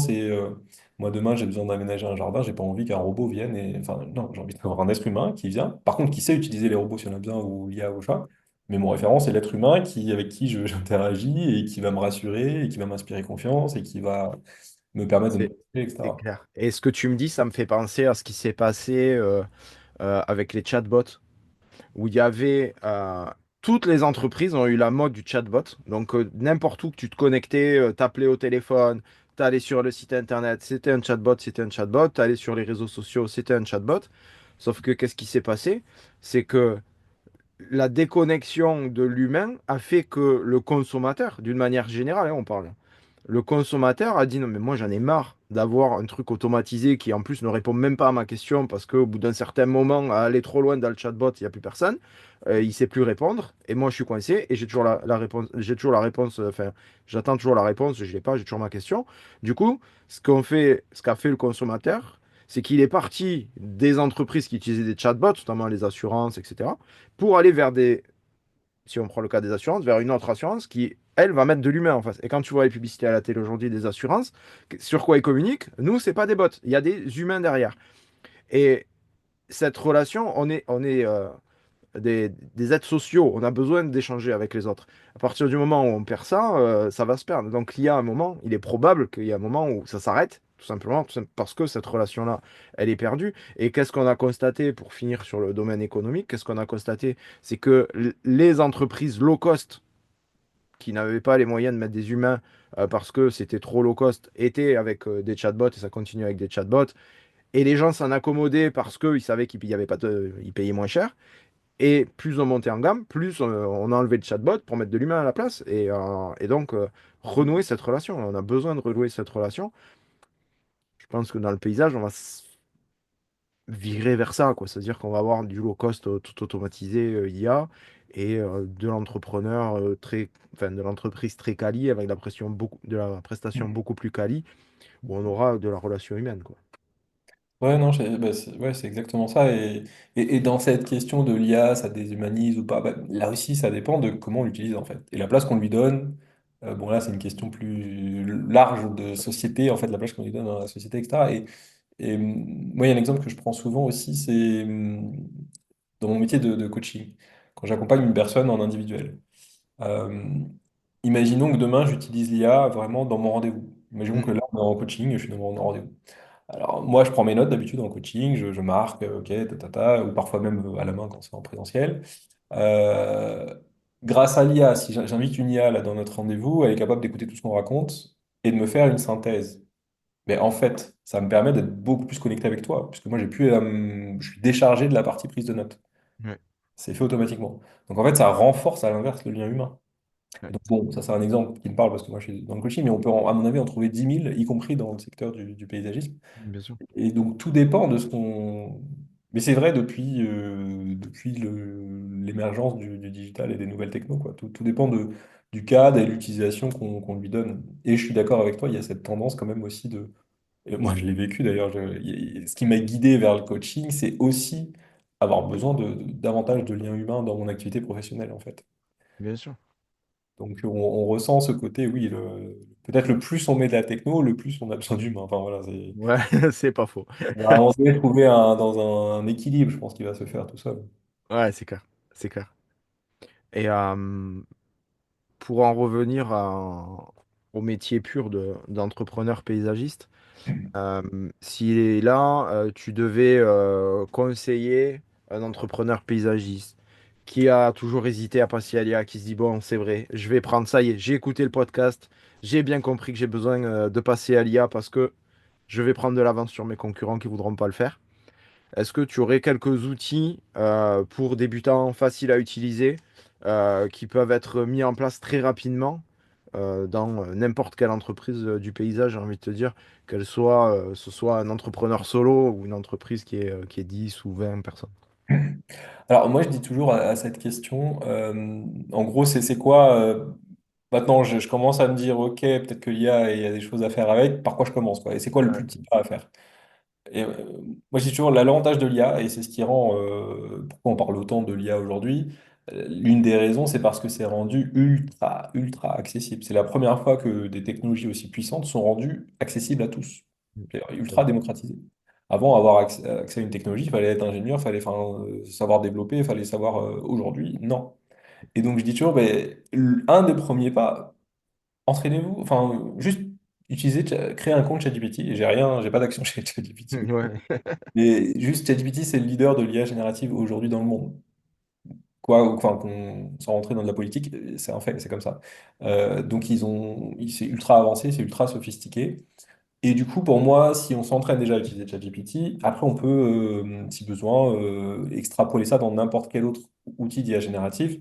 Moi, demain, j'ai besoin d'aménager un jardin. J'ai pas envie qu'un robot vienne et. Enfin, non, j'ai envie d'avoir un être humain qui vient. Par contre, qui sait utiliser les robots si on a besoin ou l'IA ou ça. Mais mon référent, c'est l'être humain avec qui j'interagis et qui va me rassurer et qui va m'inspirer confiance et qui va me permettre de me C'est protéger, c'est etc. clair. Et ce que tu me dis, ça me fait penser à ce qui s'est passé avec les chatbots, où il y avait toutes les entreprises ont eu la mode du chatbot. Donc n'importe où que tu te connectais, t'appelais au téléphone, t'allais sur le site internet, c'était un chatbot, c'était un chatbot, t'allais sur les réseaux sociaux, c'était un chatbot. Sauf que qu'est-ce qui s'est passé? C'est que la déconnexion de l'humain a fait que le consommateur, d'une manière générale, hein, on parle, le consommateur a dit non mais moi j'en ai marre d'avoir un truc automatisé qui en plus ne répond même pas à ma question parce qu'au bout d'un certain moment, à aller trop loin dans le chatbot, il n'y a plus personne. Il sait plus répondre et moi je suis coincé et j'ai toujours la réponse, j'ai toujours la réponse, enfin j'attends toujours la réponse, je l'ai pas, j'ai toujours ma question. Du coup, ce qu'a fait le consommateur, C'est qu'il est parti des entreprises qui utilisaient des chatbots, notamment les assurances, etc., pour aller vers si on prend le cas des assurances, vers une autre assurance qui, elle, va mettre de l'humain en face. Et quand tu vois les publicités à la télé aujourd'hui des assurances, sur quoi ils communiquent? Nous, c'est pas des bots, il y a des humains derrière. Et cette relation, on est des êtres sociaux, on a besoin d'échanger avec les autres. À partir du moment où on perd ça, ça va se perdre. Donc il y a un moment, il est probable qu'il y ait un moment où ça s'arrête, tout simplement, parce que cette relation-là, elle est perdue. Et qu'est-ce qu'on a constaté, pour finir sur le domaine économique, qu'est-ce qu'on a constaté? C'est que les entreprises low cost, qui n'avaient pas les moyens de mettre des humains parce que c'était trop low cost, étaient avec des chatbots, et ça continue avec des chatbots. Et les gens s'en accommodaient parce qu'ils savaient qu'ils payaient pas ils payaient moins cher. Et plus on montait en gamme, plus on a enlevé le chatbot pour mettre de l'humain à la place. Et donc, renouer cette relation. On a besoin de renouer cette relation. Je pense que dans le paysage, on va virer vers ça, quoi. C'est-à-dire qu'on va avoir du low cost tout automatisé IA et de l'entrepreneur enfin, de l'entreprise très quali avec de la prestation beaucoup plus quali où on aura de la relation humaine, quoi. Ouais, non, bah, ouais, c'est exactement ça. Et dans cette question de l'IA, ça déshumanise ou pas, bah, là aussi, ça dépend de comment on l'utilise en fait. Et la place qu'on lui donne, bon là, c'est une question plus large de société, en fait, la place qu'on lui donne dans la société, etc. Moi, il y a un exemple que je prends souvent aussi, c'est dans mon métier de coaching, quand j'accompagne une personne en individuel. Euh, Imaginons que demain, j'utilise l'IA vraiment dans mon rendez-vous. Imaginons Mm. que là, on est en coaching, je suis dans mon rendez-vous. Alors, moi, je prends mes notes d'habitude en coaching, je marque, ok, ou parfois même à la main quand c'est en présentiel. Euh, Grâce à l'IA, si j'invite une IA là, dans notre rendez-vous, elle est capable d'écouter tout ce qu'on raconte et de me faire une synthèse. Mais en fait, ça me permet d'être beaucoup plus connecté avec toi, puisque moi, j'ai plus, je suis déchargé de la partie prise de notes. Ouais, C'est fait automatiquement. Donc, en fait, ça renforce à l'inverse le lien humain. ouais, Donc, bon, ça, c'est un exemple qui me parle parce que moi, je suis dans le coaching, mais on peut, à mon avis, en trouver 10 000, y compris dans le secteur du paysagisme. bien sûr. Et donc tout dépend de ce qu'on... Mais c'est vrai depuis l'émergence du digital et des nouvelles techno, quoi. Tout dépend du cadre et de l'utilisation qu'on lui donne. Et je suis d'accord avec toi, il y a cette tendance quand même aussi de... Et moi, je l'ai vécu d'ailleurs. Ce qui m'a guidé vers le coaching, c'est aussi avoir besoin davantage de liens humains dans mon activité professionnelle, en fait. Bien sûr. Donc on ressent ce côté, oui, peut-être le plus on met de la techno, le plus on a besoin d'humain. Enfin voilà, c'est... Ouais, c'est pas faux. On va à un moment donné trouver dans un équilibre, je pense qu'il va se faire tout seul. Ouais, c'est clair. C'est clair. Et pour en revenir au métier pur d'entrepreneur paysagiste, si là, tu devais conseiller un entrepreneur paysagiste qui a toujours hésité à passer à l'IA, qui se dit, bon, c'est vrai, je vais prendre ça y est, j'ai écouté le podcast, j'ai bien compris que j'ai besoin de passer à l'IA parce que je vais prendre de l'avance sur mes concurrents qui voudront pas le faire. Est-ce que tu aurais quelques outils pour débutants faciles à utiliser qui peuvent être mis en place très rapidement dans n'importe quelle entreprise du paysage, j'ai envie de te dire, ce soit un entrepreneur solo ou une entreprise qui est 10 ou 20 personnes? Alors moi je dis toujours à cette question, en gros c'est quoi maintenant je commence à me dire ok peut-être qu'il y a des choses à faire avec, par quoi je commence quoi, et c'est quoi le plus Ouais. petit pas à faire? Et moi je dis toujours l'avantage de l'IA, et c'est ce qui rend, pourquoi on parle autant de l'IA aujourd'hui, l'une des raisons c'est parce que c'est rendu ultra ultra accessible. C'est la première fois que des technologies aussi puissantes sont rendues accessibles à tous. C'est ultra démocratisé. Avant, avoir accès à une technologie, il fallait être ingénieur, il fallait enfin, savoir développer, il fallait savoir aujourd'hui, non. Et donc je dis toujours, ben, un des premiers pas, entraînez-vous, enfin, juste utilisez, créer un compte ChatGPT, et j'ai pas d'action chez ChatGPT, Ouais, mais juste ChatGPT, c'est le leader de l'IA générative aujourd'hui dans le monde. Quoi, enfin, sans rentrer dans de la politique, c'est un fait, c'est comme ça. Donc c'est ultra avancé, c'est ultra sophistiqué. Et du coup, pour moi, si on s'entraîne déjà à utiliser ChatGPT, après, on peut, si besoin, extrapoler ça dans n'importe quel autre outil d'IA génératif,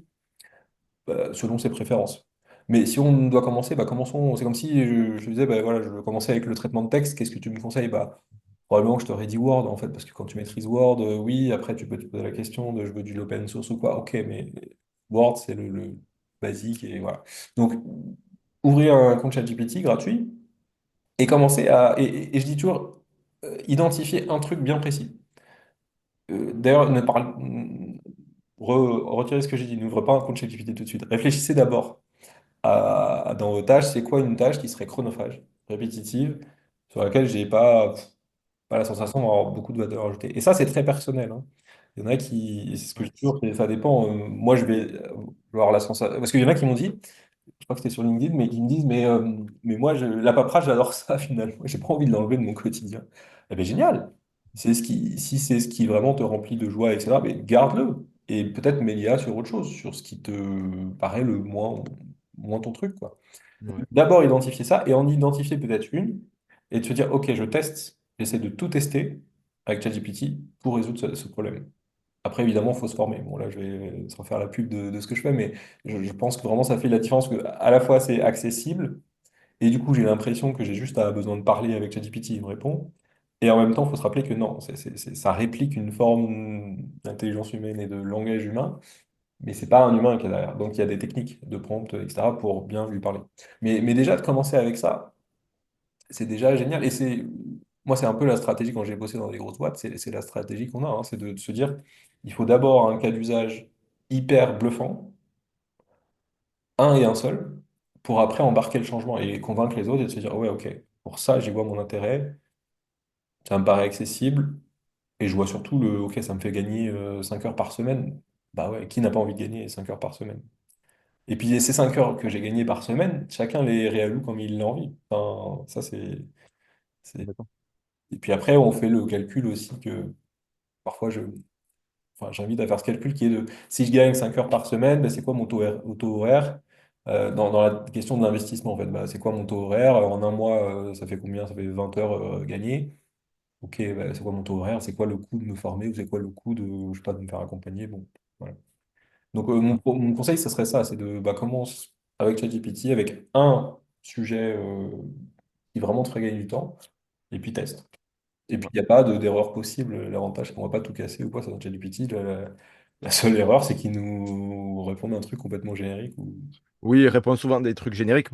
selon ses préférences. Mais si on doit commencer, bah, commençons. C'est comme si je disais, bah, voilà, je veux commencer avec le traitement de texte, qu'est-ce que tu me conseilles? Bah, probablement que je t'aurais dit Word, en fait, parce que quand tu maîtrises Word, oui, après, tu peux te poser la question de je veux du open source ou quoi. Ok, mais Word, c'est le basique, et voilà. Donc, ouvrir un compte ChatGPT gratuit et commencer à. Et je dis toujours, identifier un truc bien précis. D'ailleurs, retirez ce que j'ai dit, n'ouvrez pas un compte ChatGPT tout de suite. Réfléchissez d'abord dans vos tâches, c'est quoi une tâche qui serait chronophage, répétitive, sur laquelle j'ai pas la sensation d'avoir beaucoup de valeur ajoutée. Et ça, c'est très personnel, hein. Il y en a qui, et c'est ce que je dis toujours, ça dépend. Moi, je vais avoir la sensation. Parce qu'il y en a qui m'ont dit, je crois que c'était sur LinkedIn, mais qui me disent, mais moi, la paperasse, j'adore ça finalement. J'ai pas envie de l'enlever de mon quotidien. Eh bien, génial. Si c'est ce qui vraiment te remplit de joie, etc., mais garde-le. Et peut-être mets l'IA sur autre chose, sur ce qui te paraît le moins ton truc, quoi. Ouais. D'abord identifier ça et en identifier peut-être une et de se dire, OK, je teste, j'essaie de tout tester avec ChatGPT pour résoudre ce problème. Après, évidemment, il faut se former. Bon, là, je vais sans faire la pub de ce que je fais, mais je pense que vraiment, ça fait la différence que à la fois, c'est accessible et du coup, j'ai l'impression que j'ai juste besoin de parler avec ChatGPT, il me répond. Et en même temps, il faut se rappeler que non, ça réplique une forme d'intelligence humaine et de langage humain, mais c'est pas un humain qui est derrière. Donc, il y a des techniques de prompt, etc., pour bien lui parler. Mais déjà, de commencer avec ça, c'est déjà génial. Moi, c'est un peu la stratégie quand j'ai bossé dans des grosses boîtes, c'est la stratégie qu'on a, hein, c'est de se dire, il faut d'abord un cas d'usage hyper bluffant, un et un seul, pour après embarquer le changement et convaincre les autres et de se dire, ouais, ok, pour ça, j'y vois mon intérêt, ça me paraît accessible, et je vois surtout ok, ça me fait gagner 5 heures par semaine. Bah ouais, qui n'a pas envie de gagner 5 heures par semaine? Et puis ces 5 heures que j'ai gagnées par semaine, chacun les réalloue comme il l'a envie. Enfin, ça, c'est- D'accord. Et puis après, on fait le calcul aussi que parfois, enfin, j'invite à faire ce calcul qui est de si je gagne 5 heures par semaine, ben, c'est quoi mon taux horaire? Dans la question de l'investissement, en fait, bah, c'est quoi mon taux horaire? En un mois, ça fait combien? Ça fait 20 heures gagnées. Ok, bah, c'est quoi mon taux horaire? C'est quoi le coût de me former? Ou c'est quoi le coût de, je sais pas, de me faire accompagner? Bon, voilà. Donc, mon conseil, ce serait ça, c'est de bah, commence avec ChatGPT, avec un sujet qui vraiment te ferait gagner du temps, et puis teste. Et puis, il n'y a pas d'erreur possible. L'avantage, c'est qu'on ne va pas tout casser ou quoi, ça dans ChatGPT. La seule erreur, c'est qu'il nous réponde un truc complètement générique. Oui, il répond souvent des trucs génériques.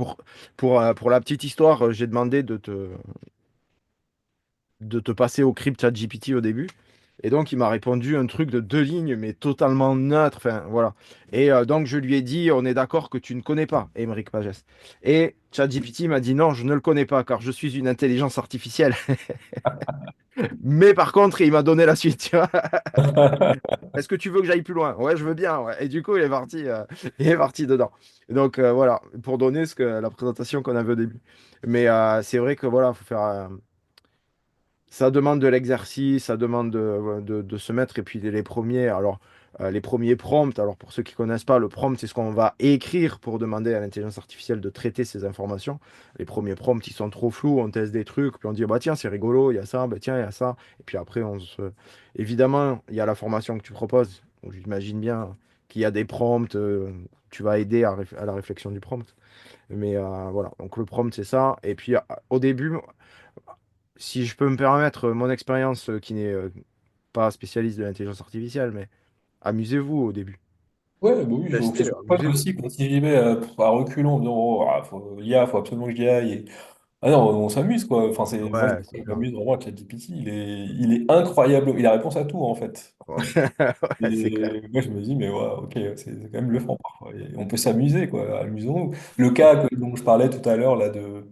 Pour la petite histoire, j'ai demandé de te passer au crypt ChatGPT au début. Et donc, il m'a répondu un truc de 2 lignes, mais totalement neutre. Enfin, voilà. Et donc, je lui ai dit, on est d'accord que tu ne connais pas Émeric Pagès. Et ChatGPT m'a dit, non, je ne le connais pas, car je suis une intelligence artificielle. Mais par contre, il m'a donné la suite, tu vois. Est-ce que tu veux que j'aille plus loin? Ouais, je veux bien. Ouais. Et du coup, il est parti dedans. Donc, voilà, pour donner la présentation qu'on avait au début. Mais c'est vrai que voilà, faut faire. Ça demande de l'exercice, ça demande de se mettre. Et puis les premiers prompts, alors pour ceux qui connaissent pas, le prompt, c'est ce qu'on va écrire pour demander à l'intelligence artificielle de traiter ces informations. Les premiers prompts, ils sont trop flous, on teste des trucs, puis on dit, bah tiens, c'est rigolo, il y a ça, bah tiens, il y a ça. Et puis après, évidemment, il y a la formation que tu proposes. Donc, j'imagine bien qu'il y a des prompts, tu vas aider à la réflexion du prompt. Mais voilà, donc le prompt, c'est ça. Et puis au début, si je peux me permettre mon expérience qui n'est pas spécialiste de l'intelligence artificielle, mais amusez-vous au début. Ouais, bah oui, Testez, je pote amusez-vous. aussi, quand si j'y vais à reculons, en disant, oh, ah, l'IA, faut absolument que j'y aille. Ah non, on s'amuse, quoi. Enfin, moi, Ouais, c'est je ça. m'amuse vraiment avec ChatGPT. Il est incroyable. Il a réponse à tout, en fait. Ouais, c'est clair. Et moi, je me dis, mais ouais, ok, c'est quand même bluffant parfois. Et on peut s'amuser, quoi. Amusons-nous. Le cas dont je parlais tout à l'heure, là, de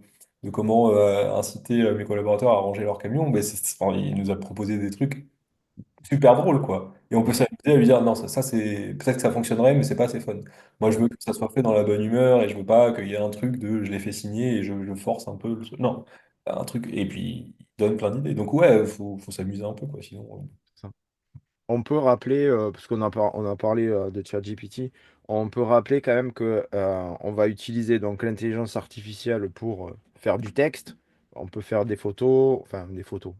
comment inciter mes collaborateurs à ranger leur camion, ben, enfin, il nous a proposé des trucs super drôles, quoi. Et on peut s'amuser à lui dire, non, ça c'est. Peut-être que ça fonctionnerait, mais c'est pas assez fun. Moi, je Ouais, veux que ça soit fait dans la bonne humeur et je veux pas qu'il y ait un truc de je l'ai fait signer et je force un peu le truc. Non, un truc. Et puis, il donne plein d'idées. Donc, ouais, faut s'amuser un peu, quoi. Sinon. c'est ça. On peut rappeler, parce on a parlé de ChatGPT, on peut rappeler quand même que on va utiliser donc l'intelligence artificielle pour faire du texte. On peut faire des photos, enfin des photos,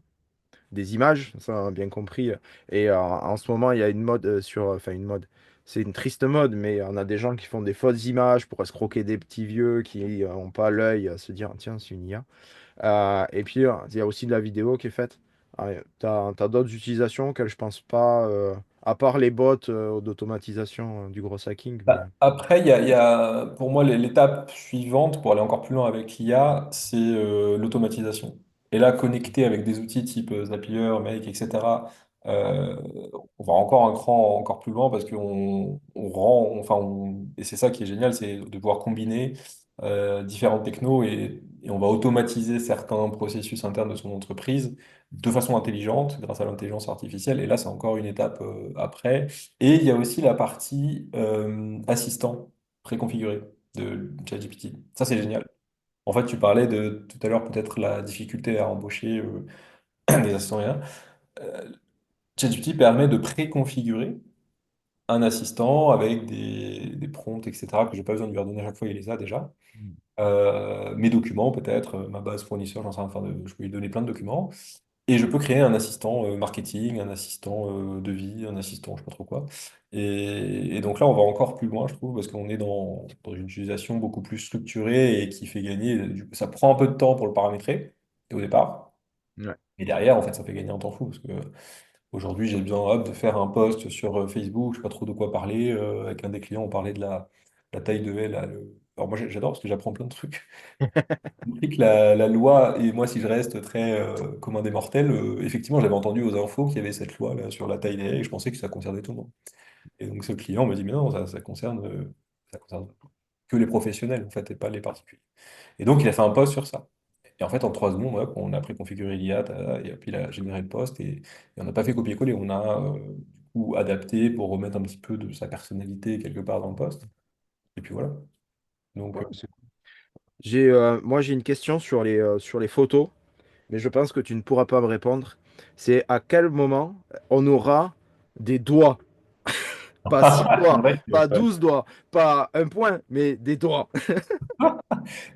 des images, ça on a bien compris. Et en ce moment, il y a une mode enfin une mode. C'est une triste mode, mais on a des gens qui font des fausses images pour escroquer des petits vieux qui n'ont pas l'œil à se dire, tiens, c'est une IA. Et puis, il y a aussi de la vidéo qui est faite. T'as d'autres utilisations auxquelles je pense pas, à part les bots d'automatisation du gros hacking, mais Après, pour moi l'étape suivante pour aller encore plus loin avec l'IA, c'est l'automatisation. Et là, connecté avec des outils type Zapier, Make, etc., euh, on va encore un cran encore plus loin parce qu'on rend, enfin, et c'est ça qui est génial, c'est de pouvoir combiner différentes technos et on va automatiser certains processus internes de son entreprise de façon intelligente grâce à l'intelligence artificielle. Et là, c'est encore une étape après. Et il y a aussi la partie assistant préconfiguré de ChatGPT. Ça, c'est génial. En fait, tu parlais de tout à l'heure peut-être la difficulté à embaucher des assistants IA. Euh, ChatGPT permet de préconfigurer un assistant avec des prompts, etc., que j'ai pas besoin de lui redonner à chaque fois, il les a déjà. Mes documents peut-être, ma base fournisseur, j'en sais rien, enfin, je peux lui donner plein de documents. Et je peux créer un assistant marketing, un assistant de vie, un assistant je sais pas trop quoi. Et donc là, on va encore plus loin, je trouve, parce qu'on est dans une utilisation beaucoup plus structurée et qui fait gagner. Ça prend un peu de temps pour le paramétrer au départ. Ouais. Et derrière, en fait, ça fait gagner un temps fou. Parce que aujourd'hui, j'ai besoin hop, de faire un post sur Facebook, je sais pas trop de quoi parler. Avec un des clients, on parlait de la taille de haie. Là, alors moi, j'adore parce que j'apprends plein de trucs compris que la loi, et moi si je reste très commun des mortels, effectivement j'avais entendu aux infos qu'il y avait cette loi là, sur la taille des haies et je pensais que ça concernait tout le monde. Et donc ce client me dit mais non, ça concerne que les professionnels en fait et pas les particuliers. Et donc il a fait un post sur ça. Et en fait en 3 secondes, hop, on a préconfiguré l'IA, et puis il a généré le post et on n'a pas fait copier-coller, on a du coup adapté pour remettre un petit peu de sa personnalité quelque part dans le post. Et puis voilà. Donc Ouais, moi, j'ai une question sur les photos, mais je pense que tu ne pourras pas me répondre. C'est à quel moment on aura des doigts, pas six c'est doigts, vrai pas que, 12 doigts, pas un point, mais des doigts.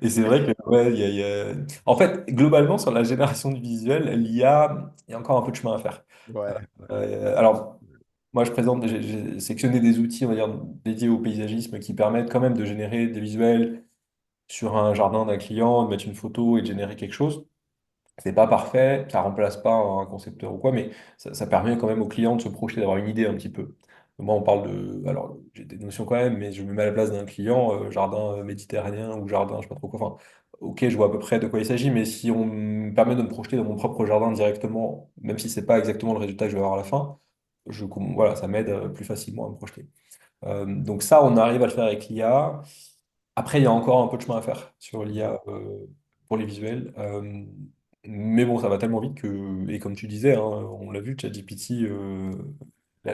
et c'est vrai que, ouais, En fait, globalement, sur la génération du visuel, l'IA, il y a encore un peu de chemin à faire. Ouais, ouais, Alors, moi, j'ai sectionné des outils, on va dire, dédiés au paysagisme qui permettent quand même de générer des visuels sur un jardin d'un client, de mettre une photo et de générer quelque chose. C'est pas parfait, ça remplace pas un concepteur ou quoi, mais ça permet quand même au client de se projeter, d'avoir une idée un petit peu. Moi, on parle de. Alors, j'ai des notions quand même, mais je me mets à la place d'un client, jardin méditerranéen ou jardin, je sais pas trop quoi. Enfin, ok, je vois à peu près de quoi il s'agit, mais si on me permet de me projeter dans mon propre jardin directement, même si c'est pas exactement le résultat que je vais avoir à la fin, voilà, ça m'aide plus facilement à me projeter. Donc ça, on arrive à le faire avec l'IA. Après, il y a encore un peu de chemin à faire sur ouais. l'IA pour les visuels. Mais bon, ça va tellement vite que, et comme tu disais, hein, on l'a vu, ChatGPT,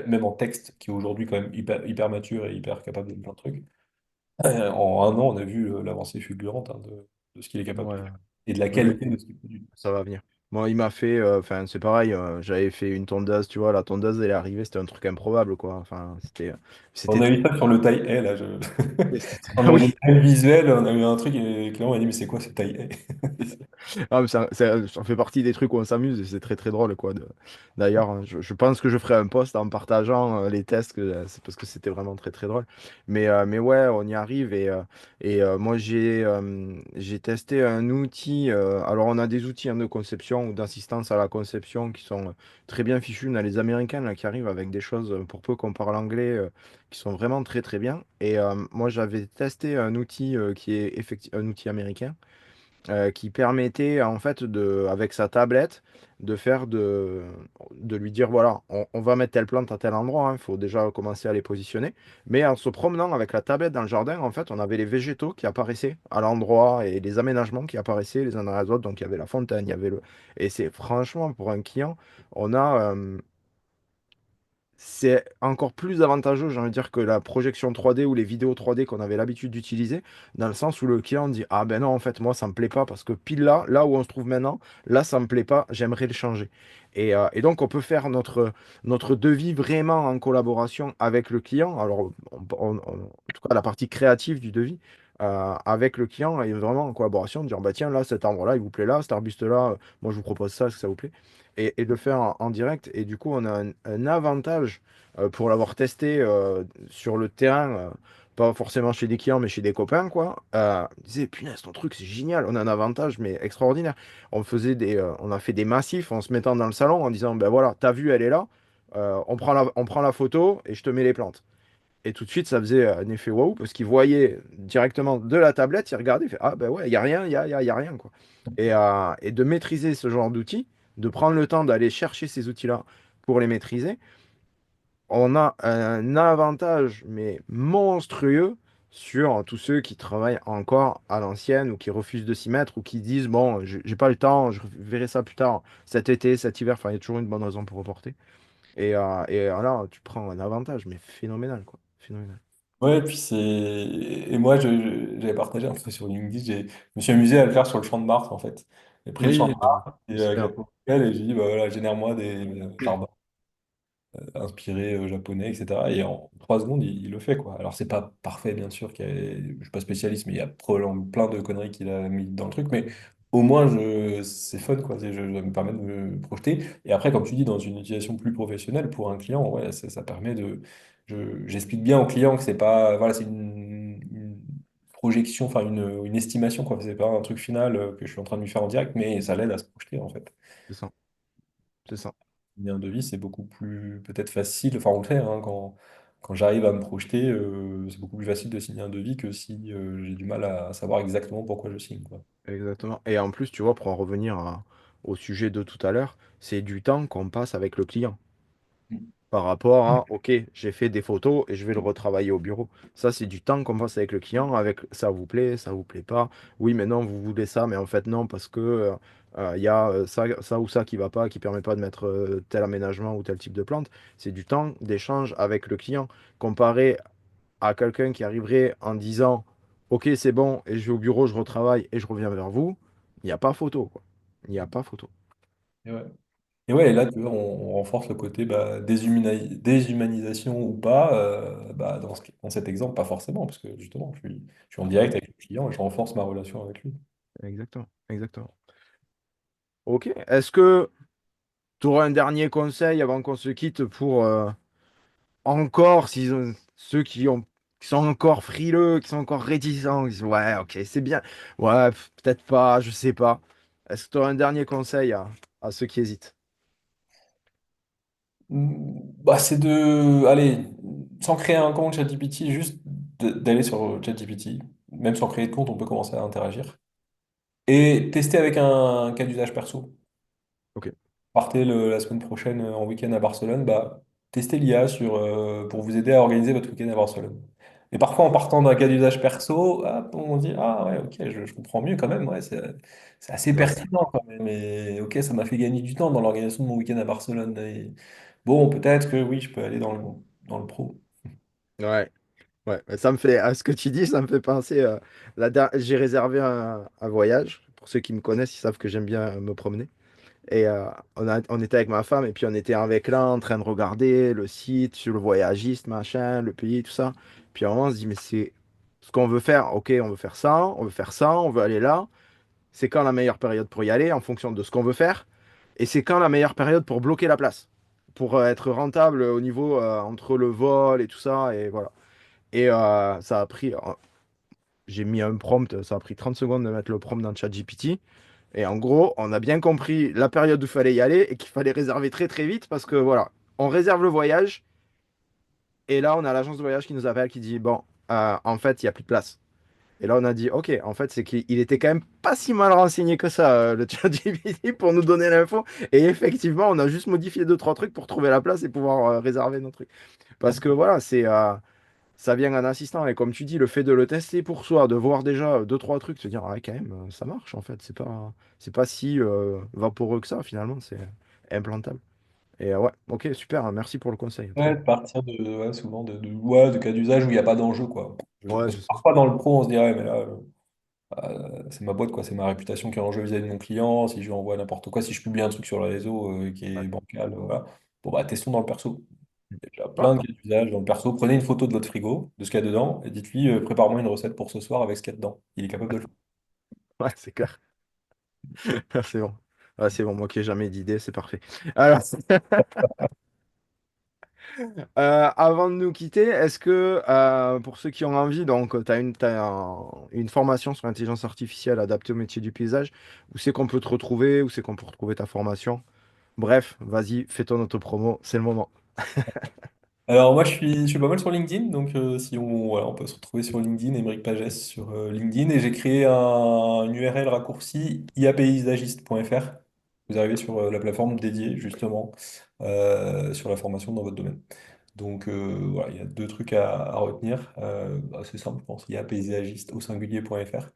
même en texte, qui est aujourd'hui quand même hyper mature et hyper capable de plein de trucs, en un an, on a vu l'avancée fulgurante hein, de ce qu'il est capable de Ouais. faire et de la Oui, qualité de ce qu'il produit. ça va venir. Moi, il m'a fait, enfin, c'est pareil, j'avais fait une tondeuse, tu vois, la tondeuse, elle est arrivée, c'était un truc improbable, quoi. Enfin, On c'était a très, eu ça sur le taille A, là. On a oui. généré le visuel, on a eu un truc et le client m'a dit, mais c'est quoi ce taille A? Ah, mais ça fait partie des trucs où on s'amuse et c'est très très drôle, quoi. D'ailleurs, hein, je pense que je ferai un post en partageant les tests, c'est parce que c'était vraiment très très drôle. Mais ouais, on y arrive et moi j'ai testé un outil. Alors, on a des outils hein, de conception ou d'assistance à la conception qui sont très bien fichus. On a les Américains là, qui arrivent avec des choses, pour peu qu'on parle anglais, qui sont vraiment très très bien. Et moi, j'avais testé un outil qui est effectivement un outil américain qui permettait en fait avec sa tablette de lui dire voilà, on va mettre telle plante à tel endroit, il faut déjà commencer à les positionner. Mais en se promenant avec la tablette dans le jardin, en fait, on avait les végétaux qui apparaissaient à l'endroit et les aménagements qui apparaissaient les uns dans les autres. Donc il y avait la fontaine, il y avait le. Et c'est franchement pour un client, on a. C'est encore plus avantageux, j'ai envie de dire, que la projection 3D ou les vidéos 3D qu'on avait l'habitude d'utiliser, dans le sens où le client dit, ah ben non, en fait, moi, ça me plaît pas, parce que pile là où on se trouve maintenant, là, ça me plaît pas, j'aimerais le changer. Et donc, on peut faire notre devis vraiment en collaboration avec le client. Alors, en tout cas, la partie créative du devis, avec le client, est vraiment en collaboration, de dire, bah tiens, là, cet arbre-là, il vous plaît là, cet arbuste-là, moi, je vous propose ça, est-ce que ça vous plaît? Et de le faire en direct. Et du coup, on a un avantage pour l'avoir testé sur le terrain, pas forcément chez des clients, mais chez des copains, quoi. Ils disaient, punaise, ton truc, c'est génial, on a un avantage, mais extraordinaire. On a fait des massifs en se mettant dans le salon en disant, ben voilà, ta vue, elle est là, on prend la photo et je te mets les plantes. Et tout de suite, ça faisait un effet waouh parce qu'il voyait directement de la tablette, il regardait, il fait ah ben ouais, il n'y a rien, il y a rien, quoi. Et de maîtriser ce genre d'outils, de prendre le temps d'aller chercher ces outils-là pour les maîtriser, on a un avantage, mais monstrueux, sur tous ceux qui travaillent encore à l'ancienne ou qui refusent de s'y mettre ou qui disent, bon, j'ai pas le temps, je verrai ça plus tard, cet été, cet hiver, enfin, il y a toujours une bonne raison pour reporter. Et là, tu prends un avantage, mais phénoménal, quoi. Phénoménal. Ouais, puis c'est. Et moi, j'avais partagé un truc sur LinkedIn, je me suis amusé à le faire sur le champ de Mars, en fait. J'ai pris le champ de Oui, Mars et, avec la super. poubelle et j'ai dit, bah voilà, génère-moi des jardins inspiré japonais, etc. Et en 3 secondes, il le fait, quoi. Alors, c'est pas parfait, bien sûr, je suis pas spécialiste, mais il y a probablement plein de conneries qu'il a mis dans le truc, mais au moins, c'est fun, quoi. Je me permet de me projeter. Et après, comme tu dis, dans une utilisation plus professionnelle, pour un client, ouais, ça permet de... J'explique bien au client que c'est pas... Voilà, c'est une projection, enfin, une estimation, quoi. C'est pas un truc final que je suis en train de lui faire en direct, mais ça l'aide à se projeter, en fait. C'est ça. C'est ça. Signer un devis, c'est beaucoup plus peut-être facile, enfin on le fait, hein, quand j'arrive à me projeter, c'est beaucoup plus facile de signer un devis que si j'ai du mal à savoir exactement pourquoi je signe, quoi. Exactement. Et en plus, tu vois, pour en revenir au sujet de tout à l'heure, c'est du temps qu'on passe avec le client. Par rapport à, OK, j'ai fait des photos et je vais le retravailler au bureau. Ça, c'est du temps qu'on passe avec le client, avec ça vous plaît pas. Oui, mais non, vous voulez ça, mais en fait, non, parce que il y a ça ou ça qui va pas, qui permet pas de mettre tel aménagement ou tel type de plante. C'est du temps d'échange avec le client. Comparé à quelqu'un qui arriverait en disant, OK, c'est bon, et je vais au bureau, je retravaille et je reviens vers vous, il n'y a pas photo, quoi. Il n'y a pas photo. Et ouais. Et ouais, et là, tu vois, on renforce le côté bah, déshumanisation ou pas, bah, dans cet exemple, pas forcément, parce que justement, je suis en direct avec le client et je renforce ma relation avec lui. Exactement. Exactement. OK. Est-ce que tu aurais un dernier conseil avant qu'on se quitte pour encore, ceux qui sont encore frileux, qui sont encore réticents, qui disent, ouais, ok, c'est bien. Ouais, peut-être pas, je sais pas. Est-ce que tu aurais un dernier conseil à ceux qui hésitent? Bah, c'est de, allez, sans créer un compte ChatGPT, juste d'aller sur ChatGPT, même sans créer de compte, on peut commencer à interagir. Et tester avec un cas d'usage perso. Ok. Partez la semaine prochaine en week-end à Barcelone, bah, testez l'IA pour vous aider à organiser votre week-end à Barcelone. Et parfois, en partant d'un cas d'usage perso, hop, on dit, ah ouais, ok, je comprends mieux quand même, ouais, c'est assez Ouais. pertinent quand même. Mais ok, ça m'a fait gagner du temps dans l'organisation de mon week-end à Barcelone. Et bon, peut-être que oui, je peux aller dans le pro. Ouais. Ouais. Mais ça me fait, à ce que tu dis, ça me fait penser. J'ai réservé un voyage. Pour ceux qui me connaissent, ils savent que j'aime bien me promener. Et on était avec ma femme et puis on était avec là en train de regarder le site sur le voyagiste, machin, le pays, tout ça. Puis à un moment, on se dit, mais c'est ce qu'on veut faire. Ok, on veut faire ça, on veut faire ça, on veut aller là. C'est quand la meilleure période pour y aller en fonction de ce qu'on veut faire. Et c'est quand la meilleure période pour bloquer la place. Pour être rentable au niveau entre le vol et tout ça. Et voilà. Et ça a pris, j'ai mis un prompt, ça a pris 30 secondes de mettre le prompt dans ChatGPT. Et en gros, on a bien compris la période où il fallait y aller et qu'il fallait réserver très très vite parce que voilà, on réserve le voyage et là on a l'agence de voyage qui nous appelle qui dit bon, en fait il n'y a plus de place. Et là on a dit ok, en fait c'est qu'il était quand même pas si mal renseigné que ça, le ChatGPT pour nous donner l'info. Et effectivement, on a juste modifié deux trois trucs pour trouver la place et pouvoir réserver nos trucs. Parce que voilà, ça vient en assistant. Et comme tu dis, le fait de le tester pour soi, de voir déjà deux, trois trucs, se dire, ah, quand même, ça marche en fait. C'est pas si vaporeux que ça, finalement. C'est implantable. Et ouais, ok, super. Hein, merci pour le conseil. Très Ouais, bien. de partir ouais, souvent de cas d'usage où il n'y a pas d'enjeu, quoi. Ouais, Parce c'est que ça. parfois dans le pro, on se dirait, mais là, c'est ma boîte, quoi, c'est ma réputation qui est en jeu vis-à-vis de mon client. Si je lui envoie n'importe quoi, si je publie un truc sur le réseau qui Ouais, est bancal, voilà. Bon, bah, testons dans le perso. Il y a déjà ouais, plein de cas d'usage dans le perso. Prenez une photo de votre frigo, de ce qu'il y a dedans, et dites-lui, prépare-moi une recette pour ce soir avec ce qu'il y a dedans. Il est capable de le faire. ouais, c'est clair. C'est bon. Ouais, c'est bon. Moi qui n'ai jamais d'idée, c'est parfait. Alors, avant de nous quitter, est-ce que pour ceux qui ont envie, donc tu as une formation sur l'intelligence artificielle adaptée au métier du paysage, où c'est qu'on peut te retrouver, où c'est qu'on peut retrouver ta formation? Bref, vas-y, fais ton autopromo, c'est le moment. Alors moi je suis pas mal sur LinkedIn, donc si on, voilà, on peut se retrouver sur LinkedIn, Émeric Pagès sur LinkedIn, et j'ai créé une URL raccourci iapaysagiste.fr. Vous arrivez sur la plateforme dédiée justement sur la formation dans votre domaine. Donc voilà, il y a deux trucs à retenir. C'est simple, je pense, iapaysagiste au singulier.fr.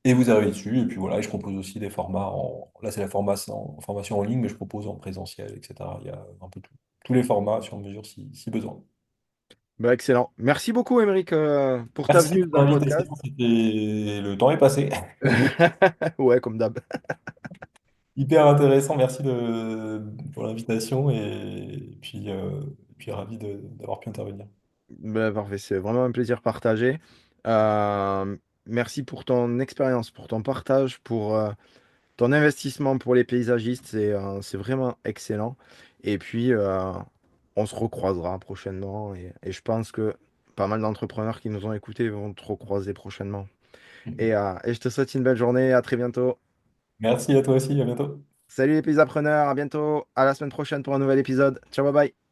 Et vous arrivez dessus, et puis voilà, et je propose aussi des formats là c'est la formation en ligne, mais je propose en présentiel, etc. Il y a un peu tous les formats sur mesure si besoin. Bah, excellent. Merci beaucoup, Émeric, pour ta Merci venue pour dans le l'invitation, podcast. le temps est passé. Ouais, comme d'hab. Hyper intéressant, merci pour l'invitation et puis ravi d'avoir pu intervenir. Bah, parfait, c'est vraiment un plaisir partagé. Euh, Merci pour ton expérience, pour ton partage, pour ton investissement pour les paysagistes. C'est vraiment excellent. Et puis, on se recroisera prochainement. Et je pense que pas mal d'entrepreneurs qui nous ont écoutés vont te recroiser prochainement. Et je te souhaite une belle journée. À très bientôt. Merci à toi aussi, à bientôt. Salut les paysapreneurs, à bientôt. À la semaine prochaine pour un nouvel épisode. Ciao, bye bye.